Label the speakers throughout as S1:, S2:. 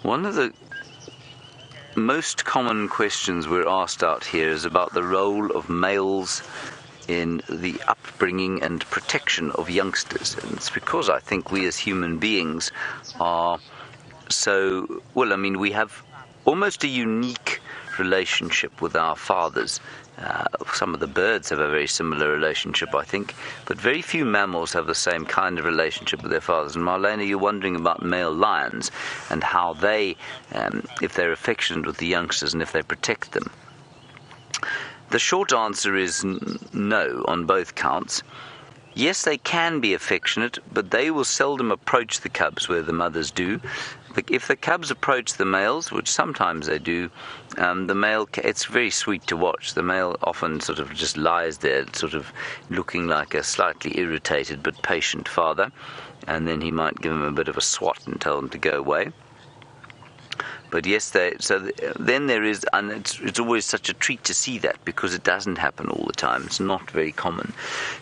S1: One of the most common questions we're asked out here is about the role of males in the upbringing and protection of youngsters. And it's because I think we as human beings are so, well, I mean, we have almost a unique relationship with our fathers. Some of the birds have a very similar relationship, I think, but very few mammals have the same kind of relationship with their fathers. And Marlena, you're wondering about male lions and how they, if they're affectionate with the youngsters and if they protect them. The short answer is no on both counts. Yes, they can be affectionate, but they will seldom approach the cubs where the mothers do. If the cubs approach the males, which sometimes they do, the male, it's very sweet to watch. The male often sort of just lies there, sort of looking like a slightly irritated but patient father, and then he might give him a bit of a swat and tell him to go away. But yes, then there is, and it's always such a treat to see that because it doesn't happen all the time. It's not very common.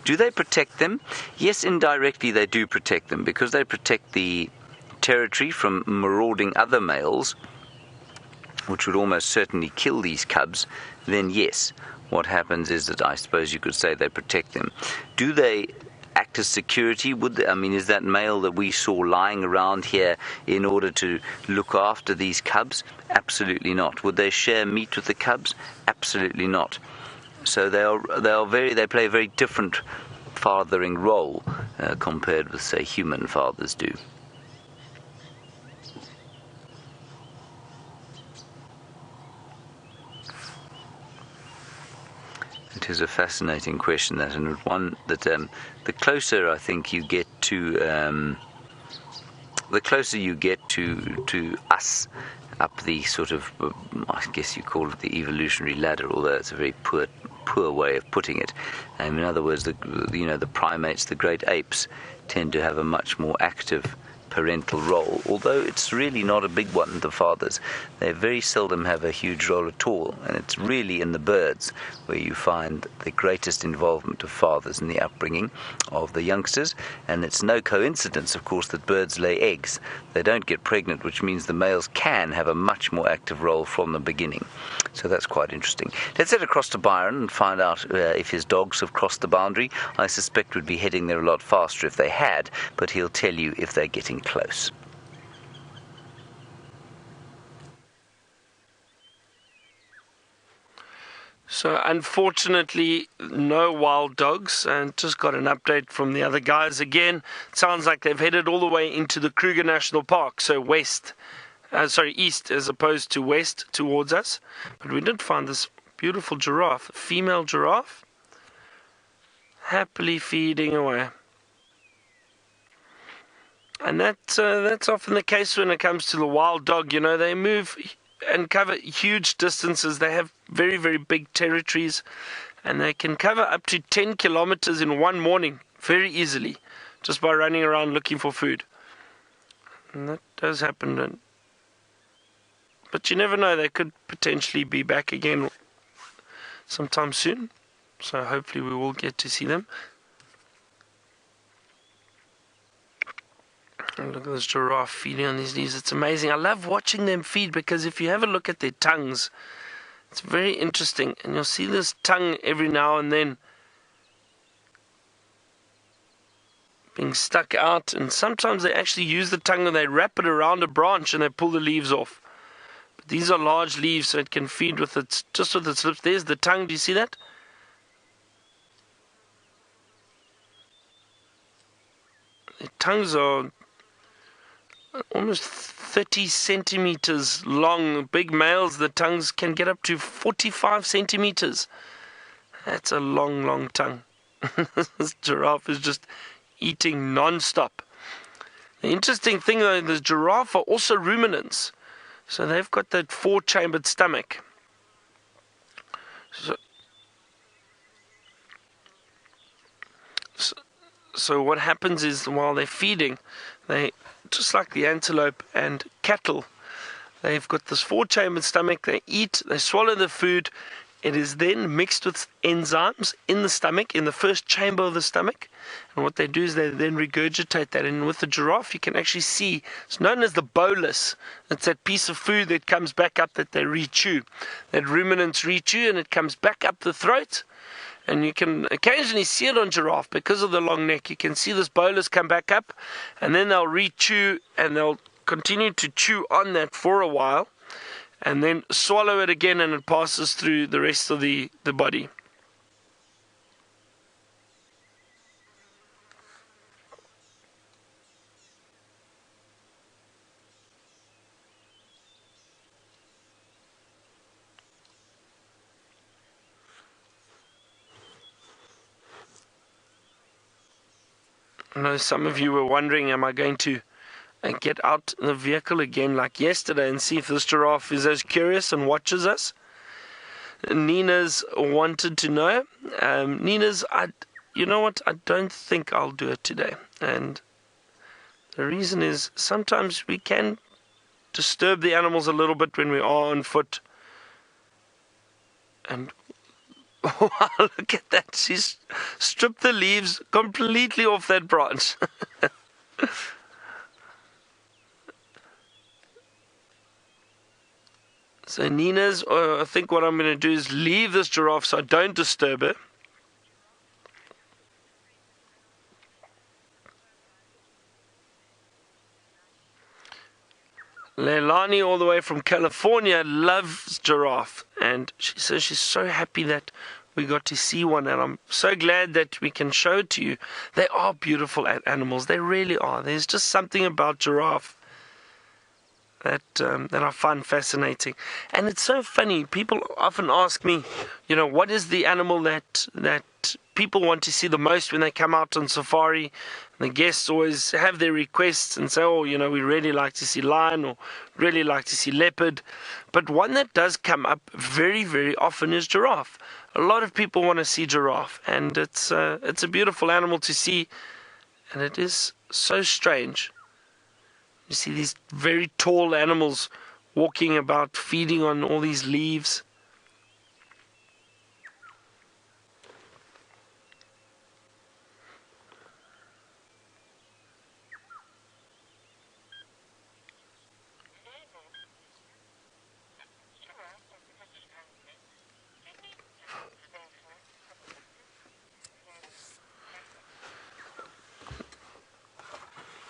S1: Do they protect them? Yes, indirectly they do protect them because they protect the territory from marauding other males, which would almost certainly kill these cubs. Then yes, what happens is that I suppose you could say they protect them. Do they act as security? Is that male that we saw lying around here in order to look after these cubs? Absolutely not. Would they share meat with the cubs? Absolutely not. So they play a very different fathering role compared with, say, human fathers do. It is a fascinating question, that, and one that the closer I think you get to us up the sort of, I guess you call it the evolutionary ladder, although it's a very poor way of putting it. In other words, the primates, the great apes, tend to have a much more active parental role, although it's really not a big one, the fathers. They very seldom have a huge role at all, and it's really in the birds where you find the greatest involvement of fathers in the upbringing of the youngsters. And it's no coincidence, of course, that birds lay eggs. They don't get pregnant, which means the males can have a much more active role from the beginning. So that's quite interesting. Let's head across to Byron and find out if his dogs have crossed the boundary. I suspect we'd be heading there a lot faster if they had, but he'll tell you if they're getting close.
S2: So unfortunately, no wild dogs, and just got an update from the other guys again. Sounds like they've headed all the way into the Kruger National Park, so east as opposed to west towards us. But we did find this beautiful giraffe, female giraffe, happily feeding away. And that's often the case when it comes to the wild dog. They move and cover huge distances. They have very, very big territories, and they can cover up to 10 kilometers in one morning very easily, just by running around looking for food. And that does happen. But you never know, they could potentially be back again sometime soon. So hopefully we will get to see them. And look at this giraffe feeding on these leaves. It's amazing. I love watching them feed because if you have a look at their tongues, it's very interesting. And you'll see this tongue every now and then being stuck out. And sometimes they actually use the tongue and they wrap it around a branch and they pull the leaves off. But these are large leaves, so it can feed with its lips. There's the tongue. Do you see that? The tongues are almost 30 centimeters long. Big males, the tongues can get up to 45 centimeters. That's a long, long tongue. This giraffe is just eating non-stop. The interesting thing, though, the giraffe are also ruminants. So they've got that four-chambered stomach. So what happens is while they're feeding, they, just like the antelope and cattle, they've got this four-chambered stomach. They eat, they swallow the food It is then mixed with enzymes in the stomach, in the first chamber of the stomach. And what they do is they then regurgitate that. And with the giraffe, you can actually see, it's known as the bolus. It's that piece of food that comes back up that they re-chew. That ruminants re-chew, and it comes back up the throat. And you can occasionally see it on giraffe because of the long neck. You can see this bolus come back up, and then they'll re-chew, and they'll continue to chew on that for a while, and then swallow it again, and it passes through the rest of the body. I know some of you were wondering, am I going to get out in the vehicle again like yesterday and see if this giraffe is as curious and watches us? Nina's wanted to know. Nina's, you know what, I don't think I'll do it today. And the reason is sometimes we can disturb the animals a little bit when we are on foot. And wow, look at that. She's stripped the leaves completely off that branch. So Nina's, I think what I'm going to do is leave this giraffe so I don't disturb her. Leilani, all the way from California, loves giraffe, and she says she's so happy that we got to see one, and I'm so glad that we can show it to you. They are beautiful animals, they really are. There's just something about giraffe that I find fascinating. And it's so funny, people often ask me, you know, what is the animal that people want to see the most when they come out on safari? And the guests always have their requests and say, oh, you know, we really like to see lion or really like to see leopard. But one that does come up very, very often is giraffe. A lot of people want to see giraffe, and it's a beautiful animal to see, and it is so strange. You see these very tall animals walking about, feeding on all these leaves.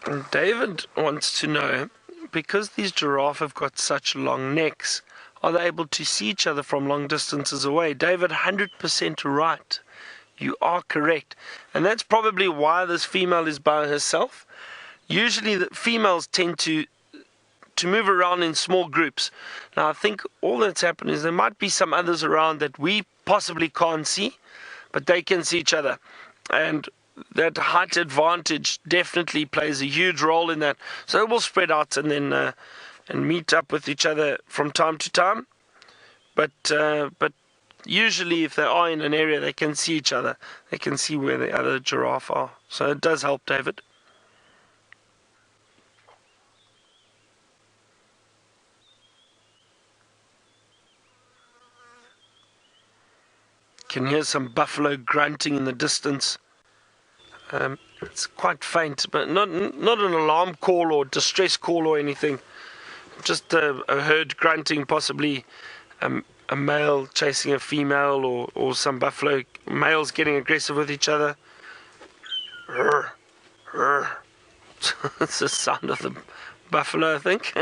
S2: And David wants to know, because these giraffe have got such long necks, are they able to see each other from long distances away? David, 100% right. You are correct. And that's probably why this female is by herself. Usually the females tend to move around in small groups. Now I think all that's happened is there might be some others around that we possibly can't see, but they can see each other. And that height advantage definitely plays a huge role in that. So it will spread out and then and meet up with each other from time to time. But usually if they are in an area, they can see each other. They can see where the other giraffe are. So it does help, David. Can hear some buffalo grunting in the distance. It's quite faint, but not an alarm call or distress call or anything. Just a herd grunting, possibly a male chasing a female, or some buffalo males getting aggressive with each other. It's the sound of the buffalo, I think.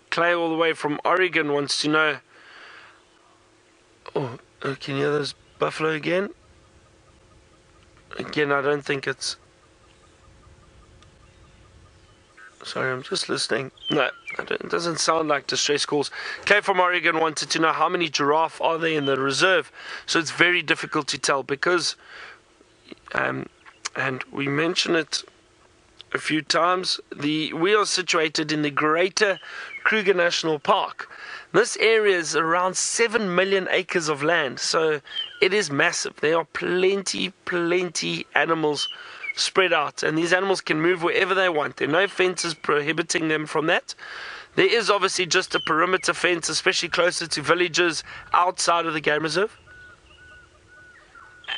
S2: Clay, all the way from Oregon, wants to know. Oh, can you hear those buffalo again? Again, I don't think it's. Sorry, I'm just listening. No, it doesn't sound like distress calls. Clay from Oregon wanted to know how many giraffe are there in the reserve. So it's very difficult to tell because, and we mention it a few times, we are situated in the greater Kruger National Park. This area is around 7 million acres of land, so it is massive. There are plenty animals spread out, and these animals can move wherever they want. There are no fences prohibiting them from that. There is obviously just a perimeter fence, especially closer to villages outside of the game reserve.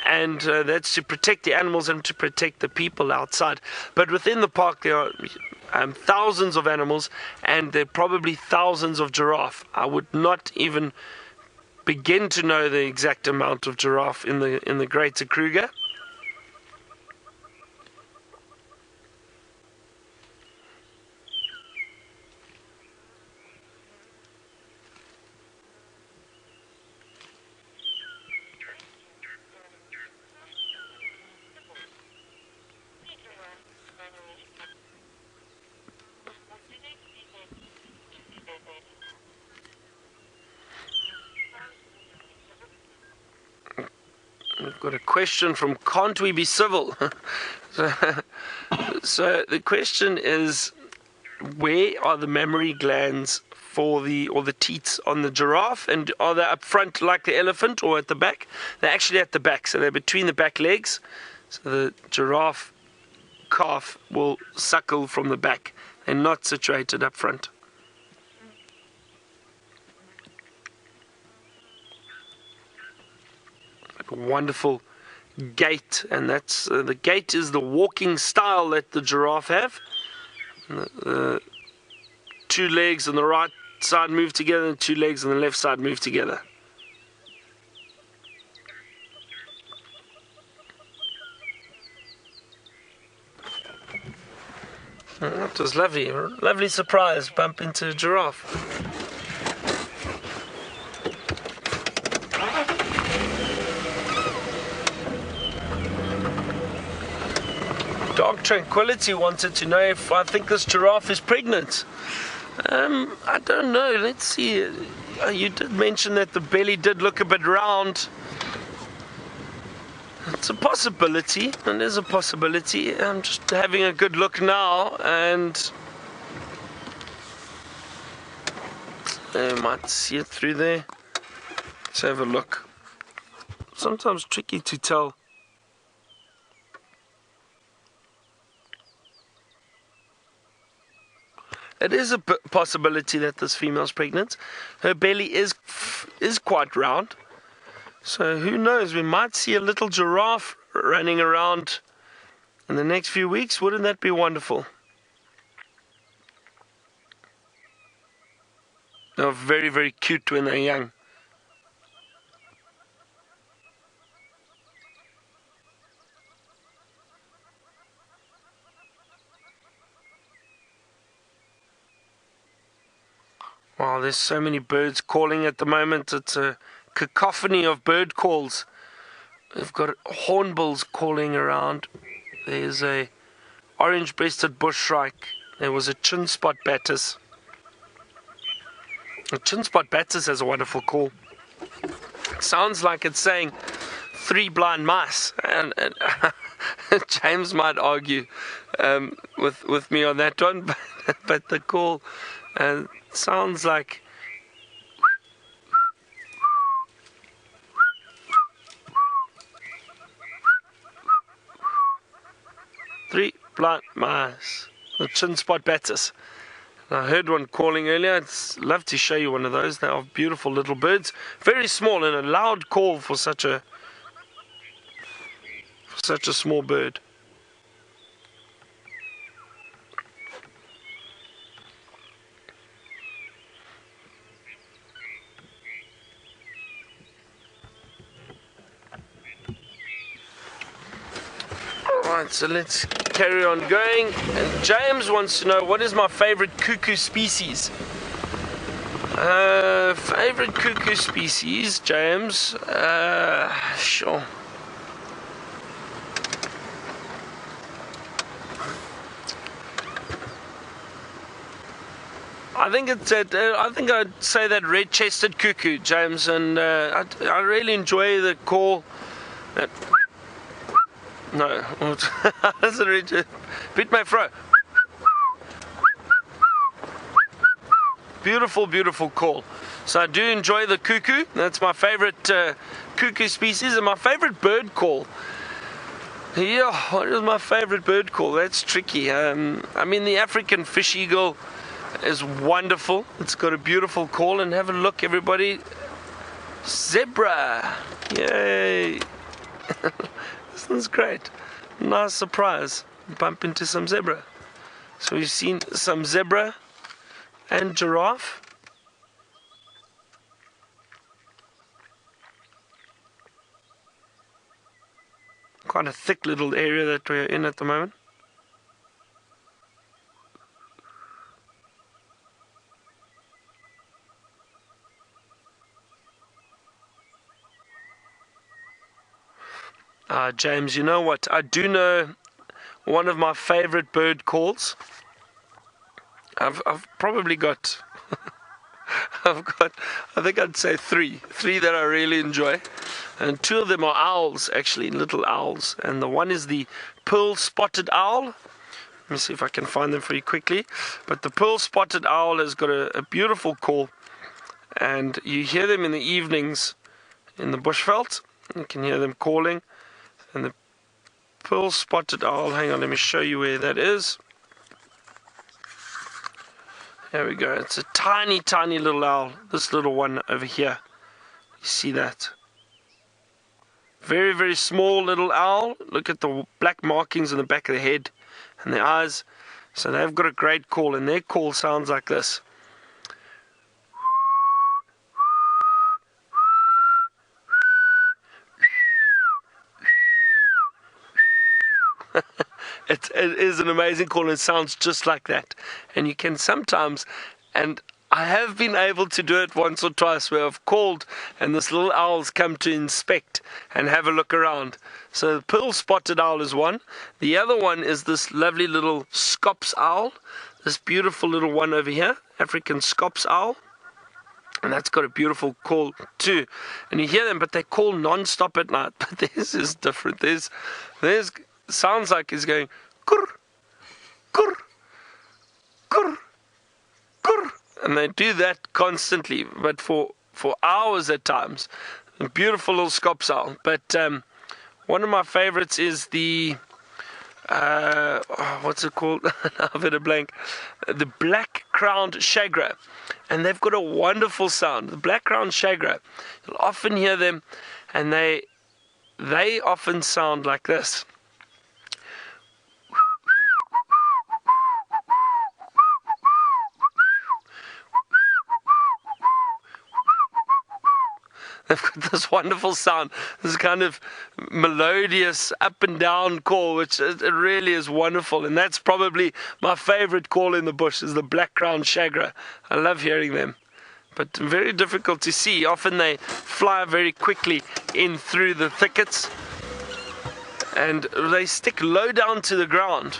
S2: And that's to protect the animals and to protect the people outside. But within the park there are thousands of animals, and there are probably thousands of giraffe. I would not even begin to know the exact amount of giraffe in the greater Kruger. We've got a question from Can't We Be Civil? So the question is, where are the mammary glands or the teats on the giraffe, and are they up front like the elephant or at the back? They're actually at the back, so they're between the back legs. So the giraffe calf will suckle from the back. They're not situated up front. Wonderful gait, and that's the gait is the walking style that the giraffe have. The two legs on the right side move together, and two legs on the left side move together. That was lovely surprise, bump into a giraffe. Dog Tranquility wanted to know if I think this giraffe is pregnant. I don't know. Let's see. You did mention that the belly did look a bit round. It's a possibility. It is a possibility. I'm just having a good look now, and you might see it through there. Let's have a look. Sometimes tricky to tell. It is a possibility that this female's pregnant. Her belly is quite round. So who knows, we might see a little giraffe running around in the next few weeks. Wouldn't that be wonderful? They're very, very cute when they're young. Wow, there's so many birds calling at the moment. It's a cacophony of bird calls. We've got hornbills calling around. There's a orange-breasted bushshrike. There was a chin-spot batis. A chin-spot batis has a wonderful call. It sounds like it's saying 3 blind mice. And James might argue with me on that one, but the call sounds like 3 blind mice. The chin-spot batis. I heard one calling earlier. I'd love to show you one of those. They are beautiful little birds. Very small, and a loud call for such a small bird. Alright, so let's carry on going. And James wants to know, what is my favorite cuckoo species? Favorite cuckoo species, James? Sure. I think I'd say that red-chested cuckoo, James, and I really enjoy the call. No, that's a red. Bit my fro. Beautiful, beautiful call. So I do enjoy the cuckoo. That's my favorite cuckoo species, and my favorite bird call. Yeah, what is my favorite bird call? That's tricky. I mean, the African fish eagle is wonderful. It's got a beautiful call, and have a look, everybody. Zebra! Yay! This one's great. Nice surprise. Bump into some zebra. So we've seen some zebra and giraffe. Quite a thick little area that we're in at the moment. James, you know what? I do know one of my favorite bird calls. I've probably got I think I'd say three that I really enjoy, and two of them are owls, actually, little owls, and the one is the pearl-spotted owl. Let me see if I can find them for you quickly. But the pearl-spotted owl has got a beautiful call, and you hear them in the evenings in the bushveld. You can hear them calling, and the pearl-spotted owl, hang on, let me show you where that is. There we go. It's a tiny, tiny little owl. This little one over here. You see that? Very, very small little owl. Look at the black markings on the back of the head and the eyes. So they've got a great call, and their call sounds like this. It is an amazing call, and it sounds just like that. And you can sometimes, and I have been able to do it once or twice, where I've called and this little owl's come to inspect and have a look around. So the pearl-spotted owl is one. The other one is this lovely little scops owl. This beautiful little one over here, African scops owl. And that's got a beautiful call too. And you hear them, but they call non-stop at night. But theirs is different. Theirs sounds like it's going kurr, kurr, kurr, kurr. And they do that constantly, but for hours at times. A beautiful little scops owl. But one of my favorites is the what's it called? I've had a blank. The black-crowned shagra, and they've got a wonderful sound. The black-crowned shagra, you'll often hear them, and they often sound like this. They've got this wonderful sound, this kind of melodious up and down call, which it really is wonderful. And that's probably my favorite call in the bush, is the black-crowned shagra. I love hearing them, but very difficult to see. Often they fly very quickly in through the thickets, and they stick low down to the ground.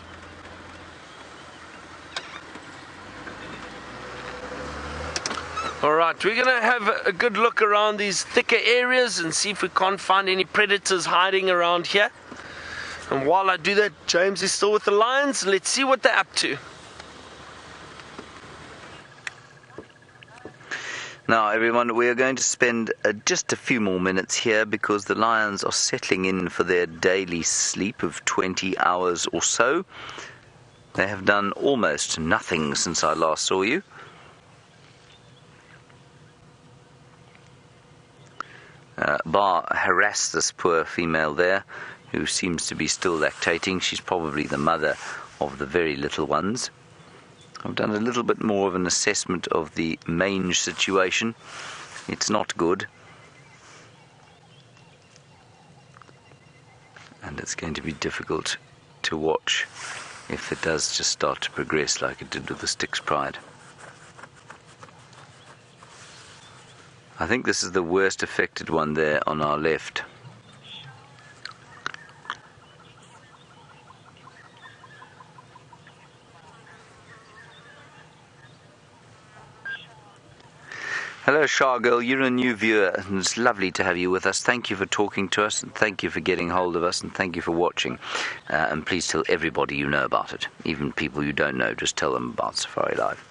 S2: Alright, we're going to have a good look around these thicker areas and see if we can't find any predators hiding around here. And while I do that, James is still with the lions. Let's see what they're up to.
S1: Now, everyone, we are going to spend just a few more minutes here because the lions are settling in for their daily sleep of 20 hours or so. They have done almost nothing since I last saw you. Bar harassed this poor female there, who seems to be still lactating. She's probably the mother of the very little ones. I've done a little bit more of an assessment of the mange situation. It's not good. And it's going to be difficult to watch if it does just start to progress like it did with the Styx Pride. I think this is the worst affected one there on our left. Hello, Shah Girl. You're a new viewer, and it's lovely to have you with us. Thank you for talking to us, and thank you for getting hold of us, and thank you for watching. And please tell everybody you know about it, even people you don't know. Just tell them about Safari Live.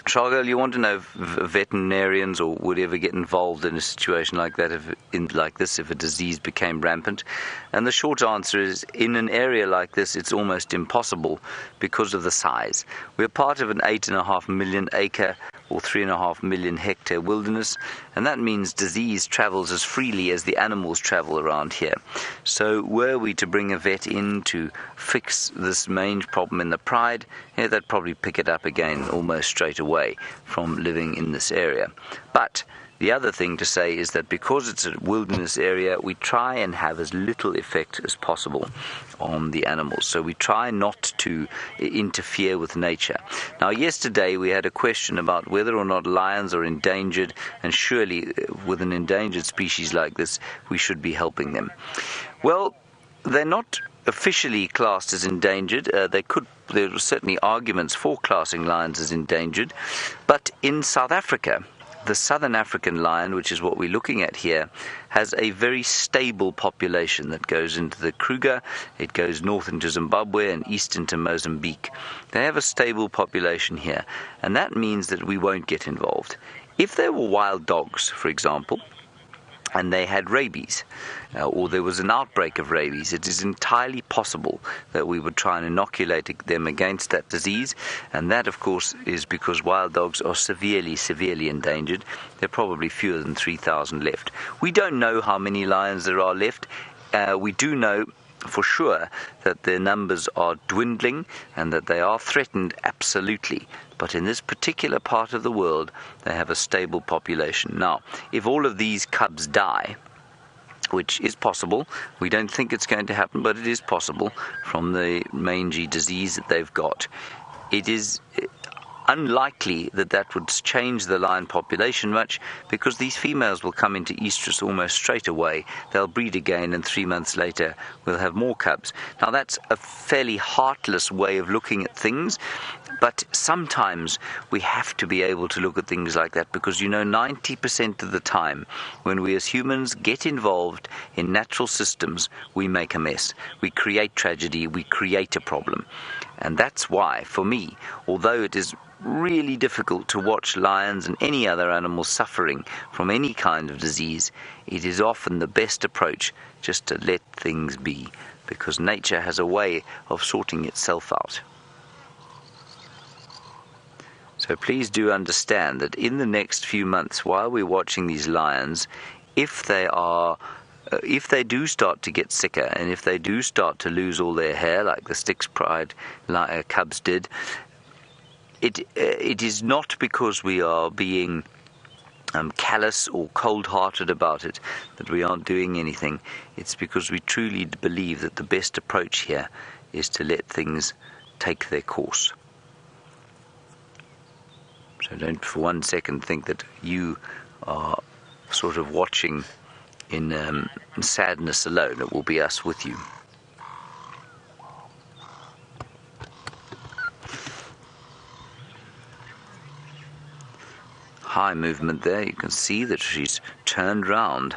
S1: Shargirl, you want to know if veterinarians or would ever get involved in a situation like that, if a disease became rampant? And the short answer is, in an area like this, it's almost impossible because of the size. We're part of an 8.5 million acre or 3.5 million hectare wilderness, and that means disease travels as freely as the animals travel around here. So were we to bring a vet in to fix this mange problem in the Pride, they'd probably pick it up again almost straight away from living in this area. But the other thing to say is that because it's a wilderness area, we try and have as little effect as possible on the animals. So we try not to interfere with nature. Now, yesterday we had a question about whether or not lions are endangered, and surely with an endangered species like this, we should be helping them. Well, they're not officially classed as endangered. There are certainly arguments for classing lions as endangered, but in South Africa, the southern African lion, which is what we're looking at here, has a very stable population that goes into the Kruger, it goes north into Zimbabwe and east into Mozambique. They have a stable population here, and that means that we won't get involved. If there were wild dogs, for example, and they had rabies, or there was an outbreak of rabies, it is entirely possible that we would try and inoculate them against that disease, and that, of course, is because wild dogs are severely, severely endangered. There are probably fewer than 3,000 left. We don't know how many lions there are left. We do know for sure that their numbers are dwindling and that they are threatened, absolutely. But in this particular part of the world, they have a stable population. Now, if all of these cubs die, which is possible, we don't think it's going to happen, but it is possible from the mangy disease that they've got, it is unlikely that that would change the lion population much, because these females will come into estrus almost straight away. They'll breed again, and 3 months later we'll have more cubs. Now, that's a fairly heartless way of looking at things, but sometimes we have to be able to look at things like that, because 90% of the time when we as humans get involved in natural systems, we make a mess. We create tragedy, we create a problem. And that's why, for me, although it is really difficult to watch lions and any other animal suffering from any kind of disease, it is often the best approach just to let things be, because nature has a way of sorting itself out. So please do understand that in the next few months, while we're watching these lions, if they do start to get sicker, and if they do start to lose all their hair, like the Styx Pride cubs did, it is not because we are being callous or cold-hearted about it, that we aren't doing anything. It's because we truly believe that the best approach here is to let things take their course. So don't for 1 second think that you are sort of watching in sadness alone. It will be us with you. High movement there. You can see that she's turned round.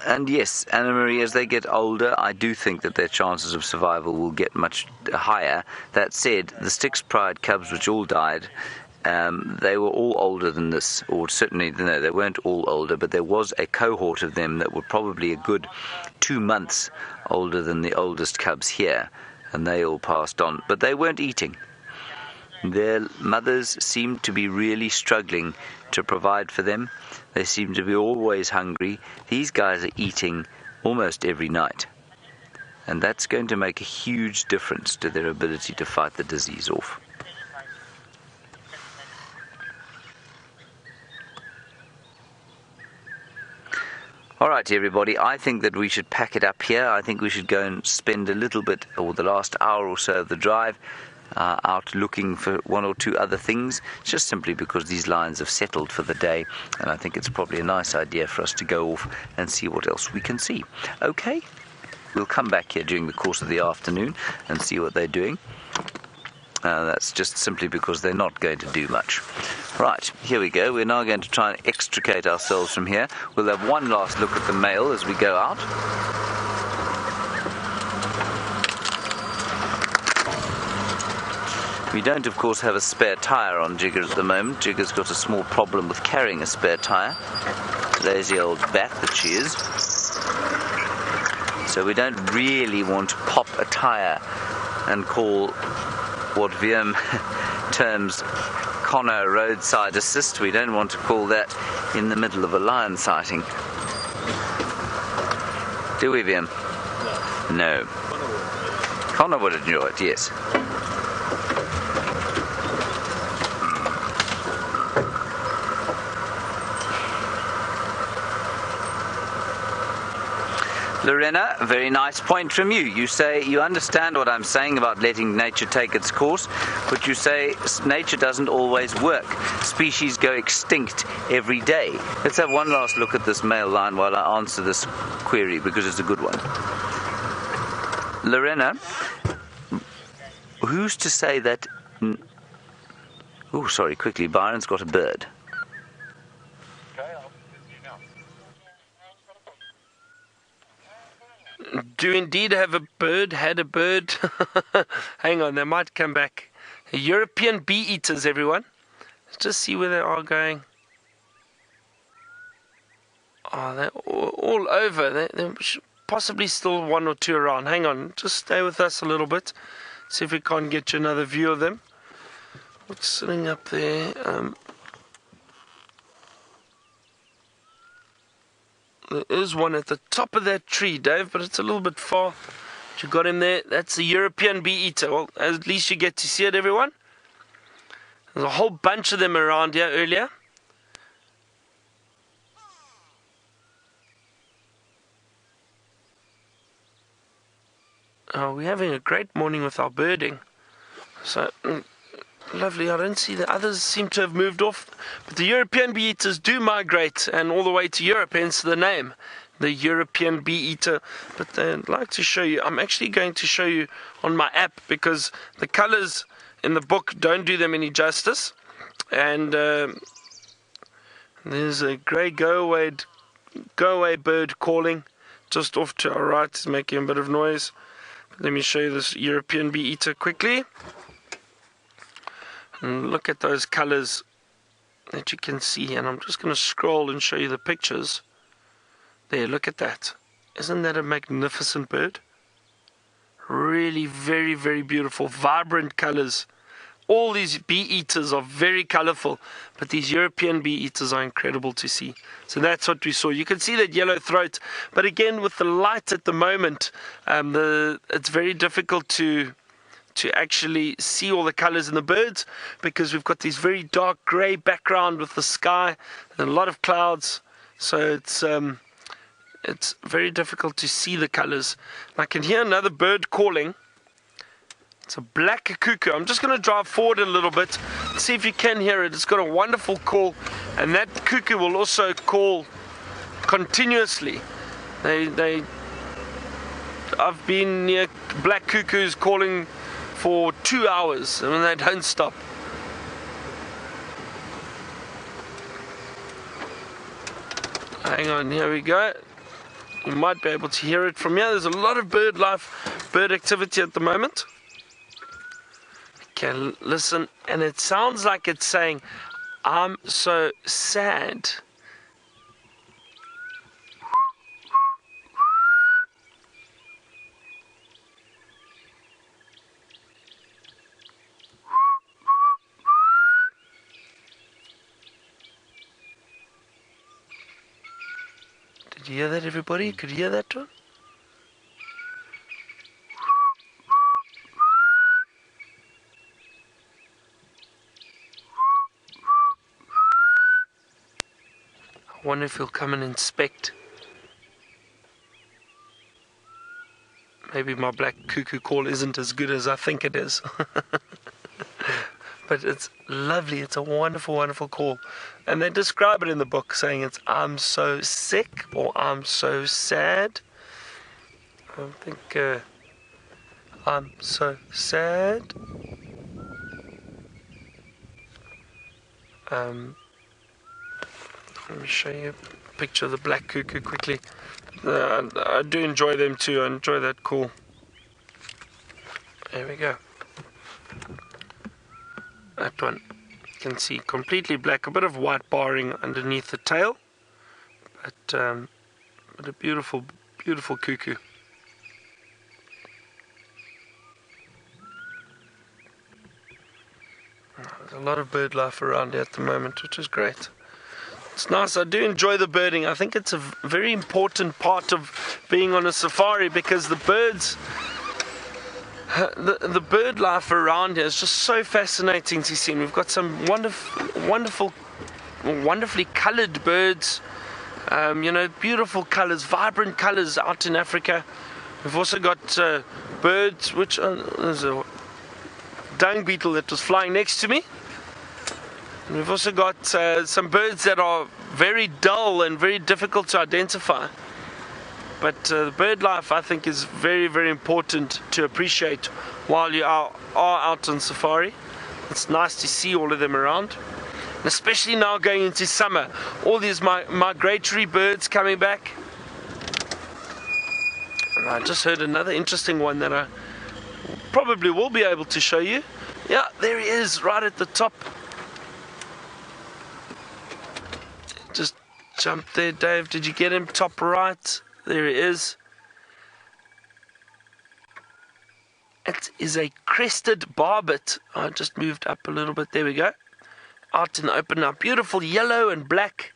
S1: And yes, Anna-Marie, as they get older, I do think that their chances of survival will get much higher. That said, the Styx Pride cubs, which all died, they were all older than this, or certainly, no, they weren't all older, but there was a cohort of them that were probably a good 2 months older than the oldest cubs here, and they all passed on. But they weren't eating. Their mothers seemed to be really struggling to provide for them. They seem to be always hungry. These guys are eating almost every night. And that's going to make a huge difference to their ability to fight the disease off. All right, everybody, I think that we should pack it up here. I think we should go and spend a little bit, or the last hour or so of the drive, out looking for 1 or 2 other things, just simply because these lions have settled for the day, and I think it's probably a nice idea for us to go off and see what else we can see. Okay, we'll come back here during the course of the afternoon and see what they're doing. That's just simply because they're not going to do much. Right, here we go. We're now going to try and extricate ourselves from here. We'll have one last look at the male as we go out. We don't, of course, have a spare tyre on Jigger at the moment. Jigger's got a small problem with carrying a spare tyre. Lazy old bat that she is. So we don't really want to pop a tyre and call what Wiem terms Connor roadside assist. We don't want to call that in the middle of a lion sighting. Do we, Wiem? No. Connor would enjoy it, yes. Lorena, a very nice point from you. You say you understand what I'm saying about letting nature take its course, but you say nature doesn't always work. Species go extinct every day. Let's have one last look at this male lion while I answer this query, because it's a good one. Lorena, who's to say that... Oh, sorry, quickly, Byron's got a bird.
S2: Do indeed have a bird, had a bird. Hang on, they might come back. European bee-eaters, everyone. Let's just see where they are going. Oh, they're all over. There possibly still one or two around. Hang on, just stay with us a little bit. See if we can't get you another view of them. What's sitting up there? There is one at the top of that tree, Dave, but it's a little bit far. But you got him there. That's a European bee-eater. Well, at least you get to see it, everyone. There's a whole bunch of them around here earlier. Oh, we're having a great morning with our birding. So, lovely. I don't see the others seem to have moved off. But the European bee-eaters do migrate and all the way to Europe, hence the name, the European bee-eater. But I'd like to show you. I'm actually going to show you on my app because the colors in the book don't do them any justice. And there's a grey go-away bird calling just off to our right. It's making a bit of noise. Let me show you this European bee-eater quickly. And look at those colors that you can see. And I'm just going to scroll and show you the pictures. There, look at that. Isn't that a magnificent bird? Really very, very beautiful, vibrant colors. All these bee-eaters are very colorful, but these European bee-eaters are incredible to see. So that's what we saw. You can see that yellow throat, but again, with the light at the moment, it's very difficult to actually see all the colors in the birds because we've got this very dark gray background with the sky and a lot of clouds. So it's very difficult to see the colors. I can hear another bird calling. It's a black cuckoo. I'm just going to drive forward a little bit, see if you can hear it. It's got a wonderful call, and that cuckoo will also call continuously. I've been near black cuckoos calling for 2 hours, and they don't stop. Hang on, here we go. You might be able to hear it from here. There's a lot of bird life, bird activity at the moment. Can listen, and it sounds like it's saying, "I'm so sad." Did you hear that, everybody? Could you hear that one? I wonder if he'll come and inspect. Maybe my black cuckoo call isn't as good as I think it is. But it's lovely. It's a wonderful, wonderful call. And they describe it in the book saying it's "I'm so sick" or "I'm so sad." I think "I'm so sad." Let me show you a picture of the black cuckoo quickly. I do enjoy them too. I enjoy that call. There we go. That one, you can see completely black, a bit of white barring underneath the tail, but a beautiful, beautiful cuckoo. There's a lot of bird life around here at the moment, which is great. It's nice. I do enjoy the birding. I think it's a very important part of being on a safari, because the birds, the bird life around here is just so fascinating to see. And we've got some wonderful, wonderfully coloured birds. Beautiful colours, vibrant colours out in Africa. We've also got birds, which there's a dung beetle that was flying next to me. And we've also got some birds that are very dull and very difficult to identify. But the bird life, I think, is very, very important to appreciate while you are out on safari. It's nice to see all of them around. And especially now going into summer. All these migratory birds coming back. And I just heard another interesting one that I probably will be able to show you. Yeah, there he is, right at the top. Just jumped there, Dave. Did you get him? Top right. There he is. It is a crested barbet. I just moved up a little bit. There we go. Out in the open now. Beautiful yellow and black.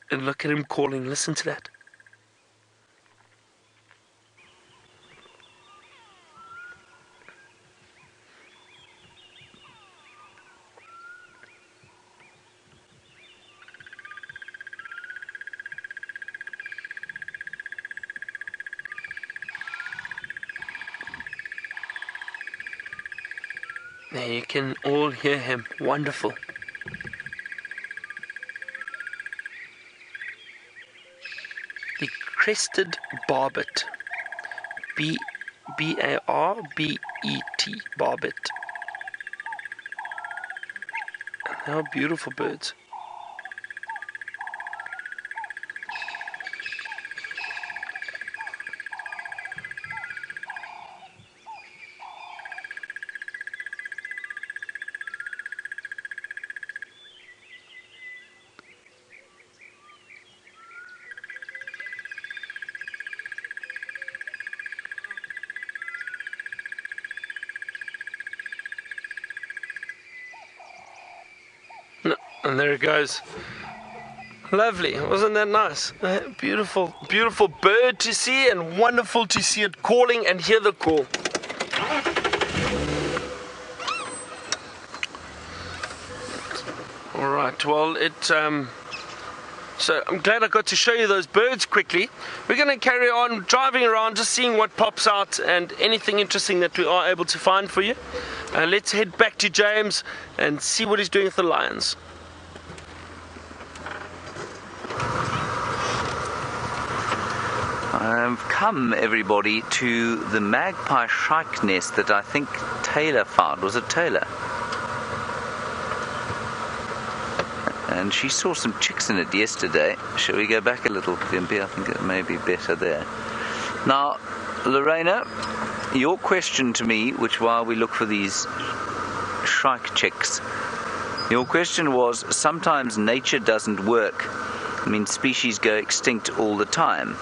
S2: And look at him calling. Listen to that. There, you can all hear him. Wonderful. The crested barbet. B-A-R-B-E-T. Barbet. They are beautiful birds. And there it goes. Lovely, wasn't that nice? Beautiful, beautiful bird to see, and wonderful to see it calling and hear the call. All right, well, so I'm glad I got to show you those birds quickly. We're going to carry on driving around, just seeing what pops out and anything interesting that we are able to find for you. Let's head back to James and see what he's doing with the lions.
S1: I've come, everybody, to the magpie shrike nest that I think Taylor found. Was it Taylor? And she saw some chicks in it yesterday. Shall we go back a little, Vimpy? I think it may be better there. Now, Lorena, your question to me, which while we look for these shrike chicks, your question was, sometimes nature doesn't work. I mean, species go extinct all the time.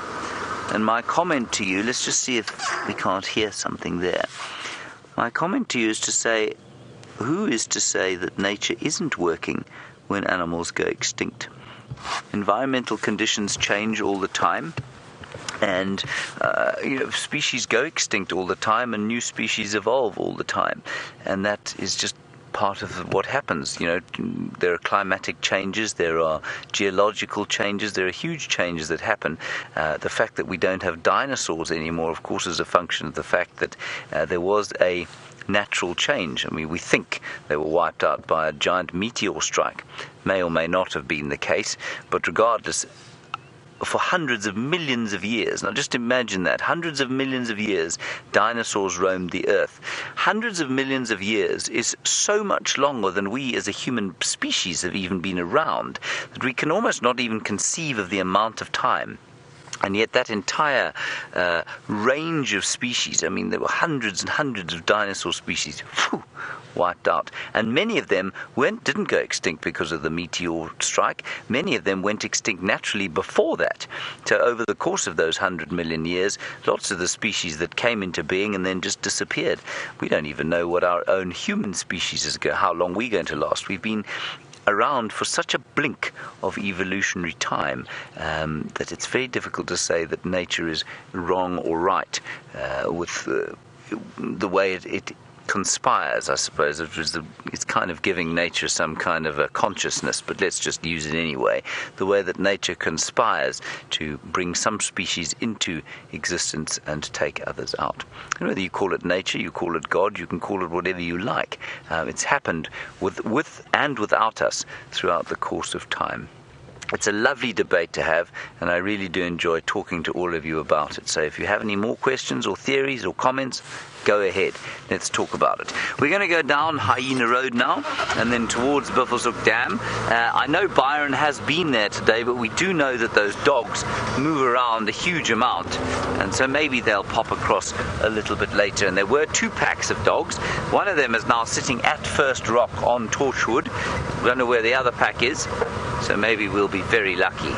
S1: And my comment to you, let's just see if we can't hear something there. My comment to you is to say, who is to say that nature isn't working when animals go extinct? Environmental conditions change all the time, and species go extinct all the time, and new species evolve all the time, and that is just part of what happens. There are climatic changes, there are geological changes, there are huge changes that happen. The fact that we don't have dinosaurs anymore, of course, is a function of the fact that there was a natural change. I mean, we think they were wiped out by a giant meteor strike. May or may not have been the case, but regardless, for hundreds of millions of years, now just imagine that, hundreds of millions of years, dinosaurs roamed the earth. Hundreds of millions of years is so much longer than we as a human species have even been around, that we can almost not even conceive of the amount of time And yet that entire range of species, I mean, there were hundreds and hundreds of dinosaur species, wiped out. And many of them didn't go extinct because of the meteor strike. Many of them went extinct naturally before that. So over the course of those 100 million years, lots of the species that came into being and then just disappeared. We don't even know what our own human species is, how long we're going to last. We've been around for such a blink of evolutionary time that it's very difficult to say that nature is wrong or right with the way it conspires, I suppose. It's kind of giving nature some kind of a consciousness, but let's just use it anyway. The way that nature conspires to bring some species into existence and take others out. And whether you call it nature, you call it God, you can call it whatever you like. It's happened with and without us throughout the course of time. It's a lovely debate to have, and I really do enjoy talking to all of you about it. So if you have any more questions or theories or comments, go ahead. Let's talk about it. We're going to go down Hyena Road now, and then towards Buffelshoek Dam. I know Byron has been there today, but we do know that those dogs move around a huge amount, and so maybe they'll pop across a little bit later. And there were 2 packs of dogs. One of them is now sitting at First Rock on Torchwood. We don't know where the other pack is, so maybe we'll be very lucky.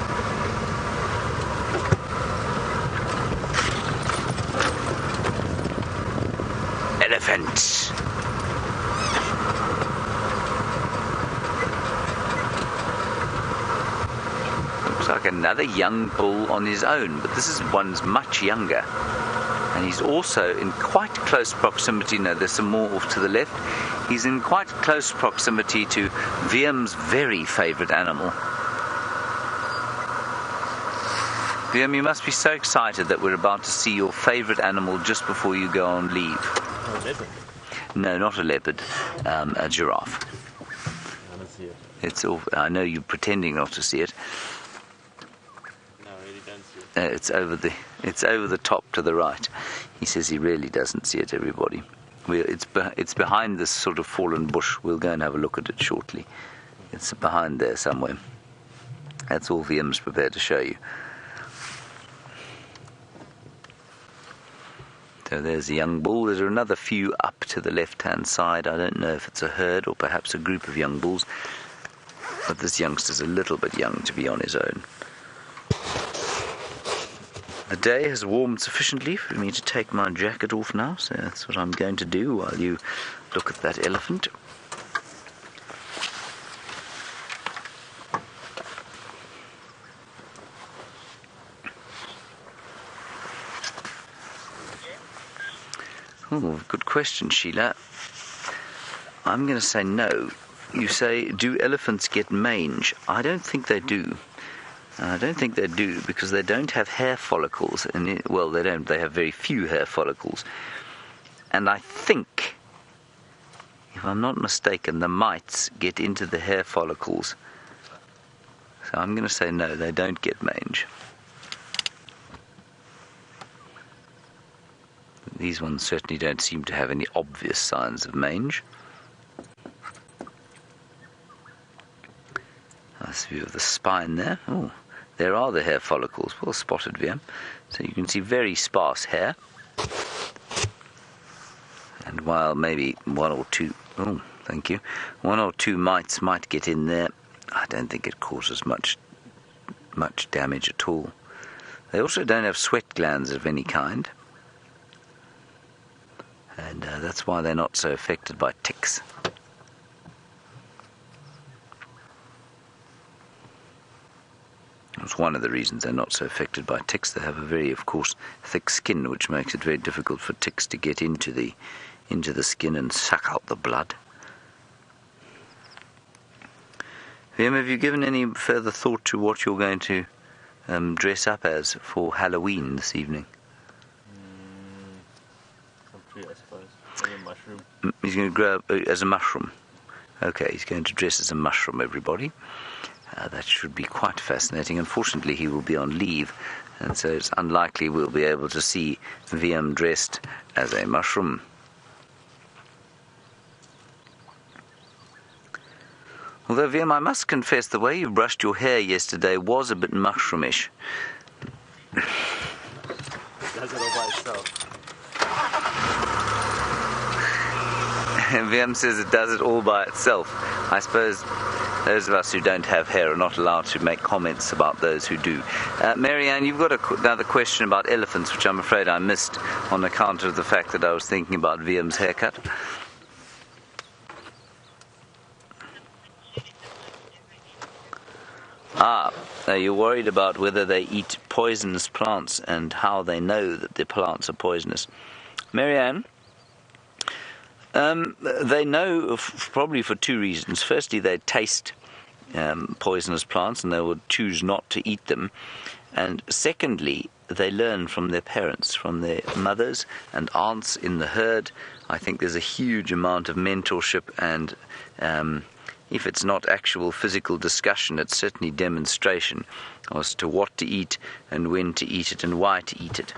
S1: Elephants. Looks like another young bull on his own, but one's much younger. And he's also in quite close proximity. No, there's some more off to the left. He's in quite close proximity to Wiem's very favourite animal. Wiem, you must be so excited that we're about to see your favourite animal just before you go on leave.
S3: A leopard?
S1: No, not a leopard. A giraffe.
S3: I don't see it.
S1: It's all, I know you're pretending not to see it.
S3: No, I really don't see it.
S1: It's over the top to the right. He says he really doesn't see it, everybody. It's behind this sort of fallen bush. We'll go and have a look at it shortly. It's behind there somewhere. That's all Wiem's prepared to show you. So there's a young bull. There are another few up to the left-hand side. I don't know if it's a herd or perhaps a group of young bulls. But this youngster's a little bit young to be on his own. The day has warmed sufficiently for me to take my jacket off now, so that's what I'm going to do while you look at that elephant. Oh, good question, Sheila. I'm going to say no. You say, do elephants get mange? I don't think they do. I don't think they do, because they don't have hair follicles. Well, they don't. They have very few hair follicles. And I think, if I'm not mistaken, the mites get into the hair follicles. So I'm going to say no, they don't get mange. These ones certainly don't seem to have any obvious signs of mange. Nice view of the spine there. Oh, there are the hair follicles. Well spotted, Wiem. So you can see very sparse hair. And while maybe one or two mites might get in there, I don't think it causes much damage at all. They also don't have sweat glands of any kind. And that's why they're not so affected by ticks. That's one of the reasons they're not so affected by ticks. They have a very, of course, thick skin, which makes it very difficult for ticks to get into the skin and suck out the blood. Wiem, have you given any further thought to what you're going to dress up as for Halloween this evening?
S3: Some tree, I suppose. Maybe a mushroom.
S1: He's going to grow up as a mushroom. Okay, he's going to dress as a mushroom, everybody. That should be quite fascinating. Unfortunately, he will be on leave, and so it's unlikely we'll be able to see Wiem dressed as a mushroom. Although, Wiem, I must confess, the way you brushed your hair yesterday was a bit mushroomish.
S3: does it all by itself.
S1: VM says it does it all by itself. I suppose those of us who don't have hair are not allowed to make comments about those who do. Marianne, you've got another question about elephants, which I'm afraid I missed on account of the fact that I was thinking about VM's haircut. You're worried about whether they eat poisonous plants and how they know that the plants are poisonous. Marianne, they know probably for two reasons. Firstly, they taste poisonous plants and they would choose not to eat them. And secondly, they learn from their parents, from their mothers and aunts in the herd. I think there's a huge amount of mentorship and if it's not actual physical discussion, it's certainly demonstration as to what to eat and when to eat it and why to eat it.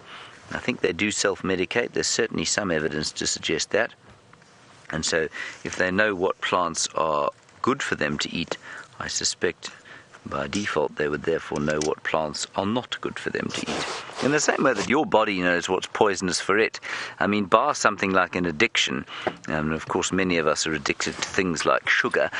S1: I think they do self-medicate. There's certainly some evidence to suggest that. And so if they know what plants are good for them to eat, I suspect by default they would therefore know what plants are not good for them to eat. In the same way that your body knows what's poisonous for it. I mean, bar something like an addiction, and of course many of us are addicted to things like sugar,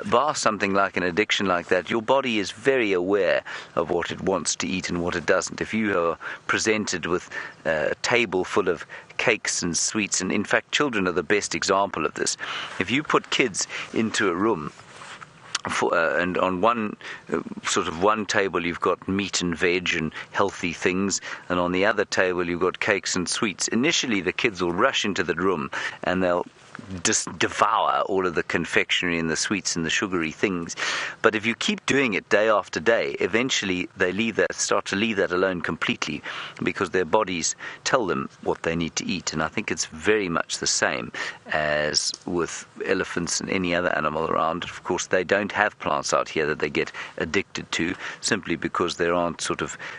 S1: bar something like an addiction like that, your body is very aware of what it wants to eat and what it doesn't. If you are presented with a table full of cakes and sweets, and in fact children are the best example of this. If you put kids into a room and on one table you've got meat and veg and healthy things, and on the other table you've got cakes and sweets, initially the kids will rush into the room and they'll just devour all of the confectionery and the sweets and the sugary things. But if you keep doing it day after day, eventually they start to leave that alone completely, because their bodies tell them what they need to eat. And I think it's very much the same as with elephants and any other animal around. Of course, they don't have plants out here that they get addicted to, simply because there aren't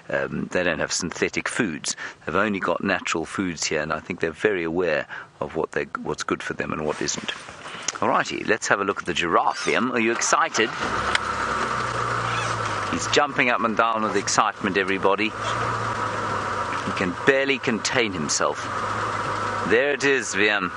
S1: they don't have synthetic foods. They've only got natural foods here, and I think they're very aware of what's good for them and what isn't. Alrighty, let's have a look at the giraffe, Liam. Are you excited? He's jumping up and down with excitement, everybody. He can barely contain himself. There it is, Liam.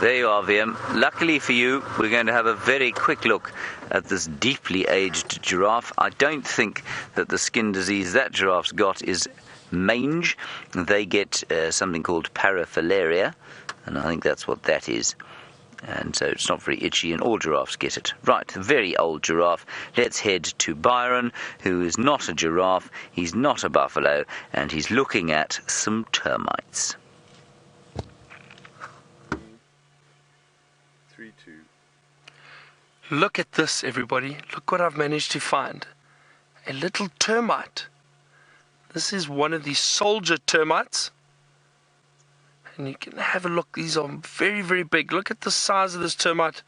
S1: There you are, VM. Luckily for you, we're going to have a very quick look at this deeply aged giraffe. I don't think that the skin disease that giraffe's got is mange. They get something called parafilaria, and I think that's what that is. And so it's not very itchy, and all giraffes get it. Right, a very old giraffe. Let's head to Byron, who is not a giraffe, he's not a buffalo, and he's looking at some termites.
S3: 3, 2.
S2: Look at this, everybody. Look what I've managed to find. A little termite. This is one of these soldier termites. And you can have a look. These are very, very big. Look at the size of this termite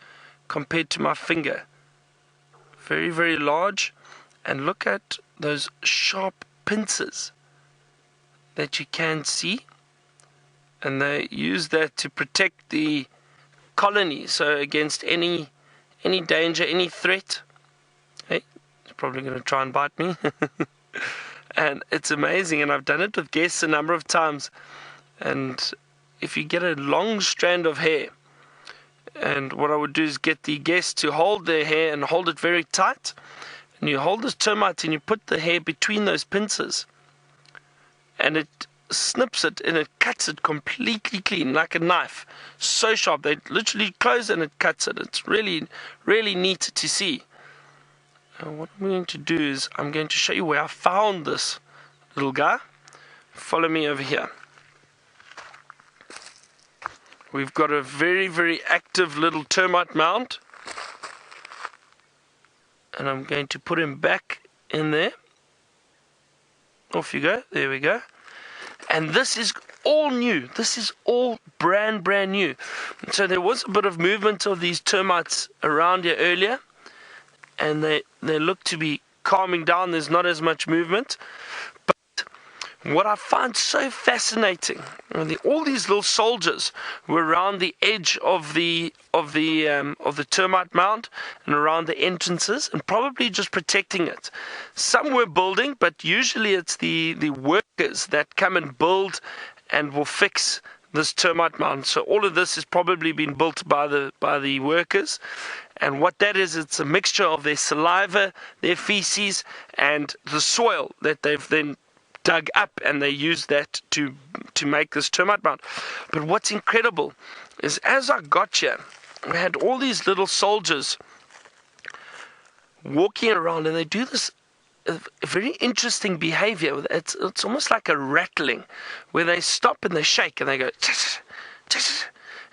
S2: compared to my finger. Very, very large. And look at those sharp pincers that you can see. And they use that to protect the colony, so against any danger, any threat. Hey, it's probably going to try and bite me. And it's amazing, and I've done it with guests a number of times. And if you get a long strand of hair, and what I would do is get the guest to hold their hair and hold it very tight, and you hold this termite and you put the hair between those pincers, and it snips it and it cuts it completely clean like a knife, so sharp. They literally close and it cuts it. It's really, really neat to see. What I'm going to do is I'm going to show you where I found this little guy. Follow me over here. We've got a very, very active little termite mound, and I'm going to put him back in there. Off you go. There we go. And this is all new. This is all brand new. So there was a bit of movement of these termites around here earlier, and they look to be calming down. There's not as much movement. But what I find so fascinating, all these little soldiers were around the edge of the termite mound and around the entrances, and probably just protecting it. Some were building, but usually it's the workers that come and build and will fix this termite mound. So all of this has probably been built by the workers. And what that is, it's a mixture of their saliva, their feces, and the soil that they've then dug up, and they use that to make this termite mound. But what's incredible is, as I got here, we had all these little soldiers walking around, and they do this a very interesting behavior. It's almost like a rattling, where they stop and they shake and they go tsh, tsh,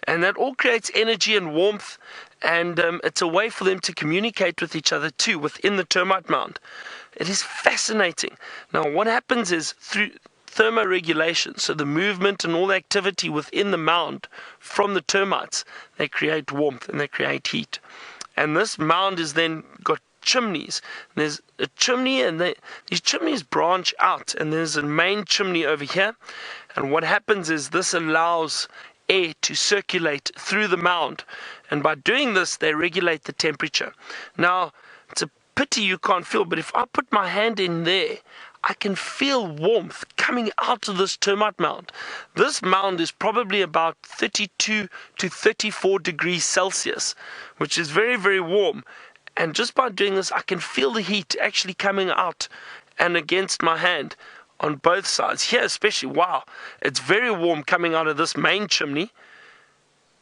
S2: and that all creates energy and warmth, and it's a way for them to communicate with each other too within the termite mound. It is fascinating. Now, what happens is, through thermoregulation, so the movement and all the activity within the mound from the termites, they create warmth and they create heat. And this mound is then got chimneys. There's a chimney, and these chimneys branch out, and there's a main chimney over here. And what happens is, this allows air to circulate through the mound, and by doing this, they regulate the temperature. Now, it's a pity you can't feel, but if I put my hand in there, I can feel warmth coming out of this termite mound. This mound is probably about 32 to 34 degrees Celsius, which is very, very warm. And just by doing this, I can feel the heat actually coming out and against my hand on both sides. Here especially, wow, it's very warm coming out of this main chimney.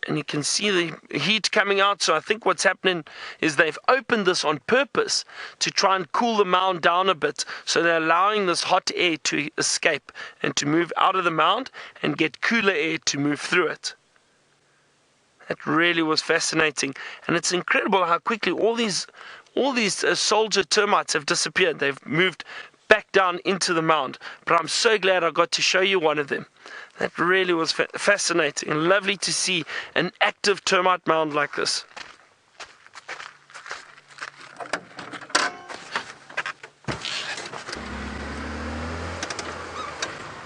S2: And you can see the heat coming out. So I think what's happening is they've opened this on purpose to try and cool the mound down a bit. So they're allowing this hot air to escape and to move out of the mound and get cooler air to move through it. That really was fascinating. And it's incredible how quickly all these soldier termites have disappeared. They've moved back down into the mound. But I'm so glad I got to show you one of them. That really was fascinating and lovely to see an active termite mound like this.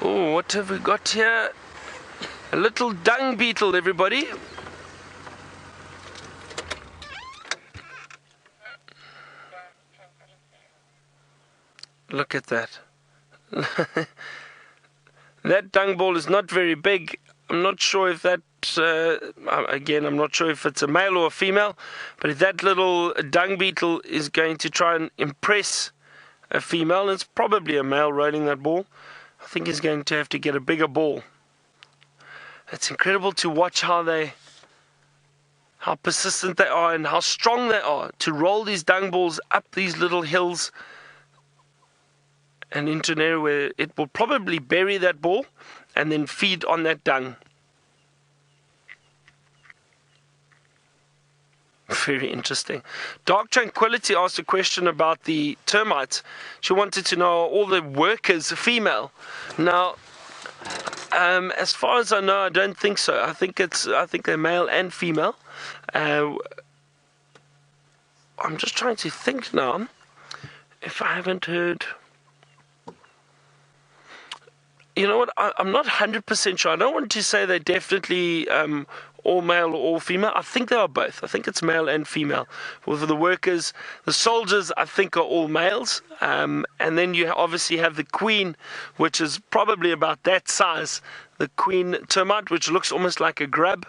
S2: Oh, what have we got here? A little dung beetle, everybody. Look at that. That dung ball is not very big. I'm not sure if that, again, I'm not sure if it's a male or a female, but if that little dung beetle is going to try and impress a female, it's probably a male rolling that ball. I think he's going to have to get a bigger ball. It's incredible to watch how persistent they are and how strong they are to roll these dung balls up these little hills and into an area where it will probably bury that ball and then feed on that dung. Very interesting. Dark Tranquility asked a question about the termites. She wanted to know, are all the workers female? Now, as far as I know, I don't think so. I think they're male and female. I'm just trying to think now if I haven't heard. You know what? I'm not 100% sure. I don't want to say they're definitely all male or all female. I think they are both. I think it's male and female. With the workers, the soldiers, I think are all males. And then you obviously have the queen, which is probably about that size. The queen termite, which looks almost like a grub.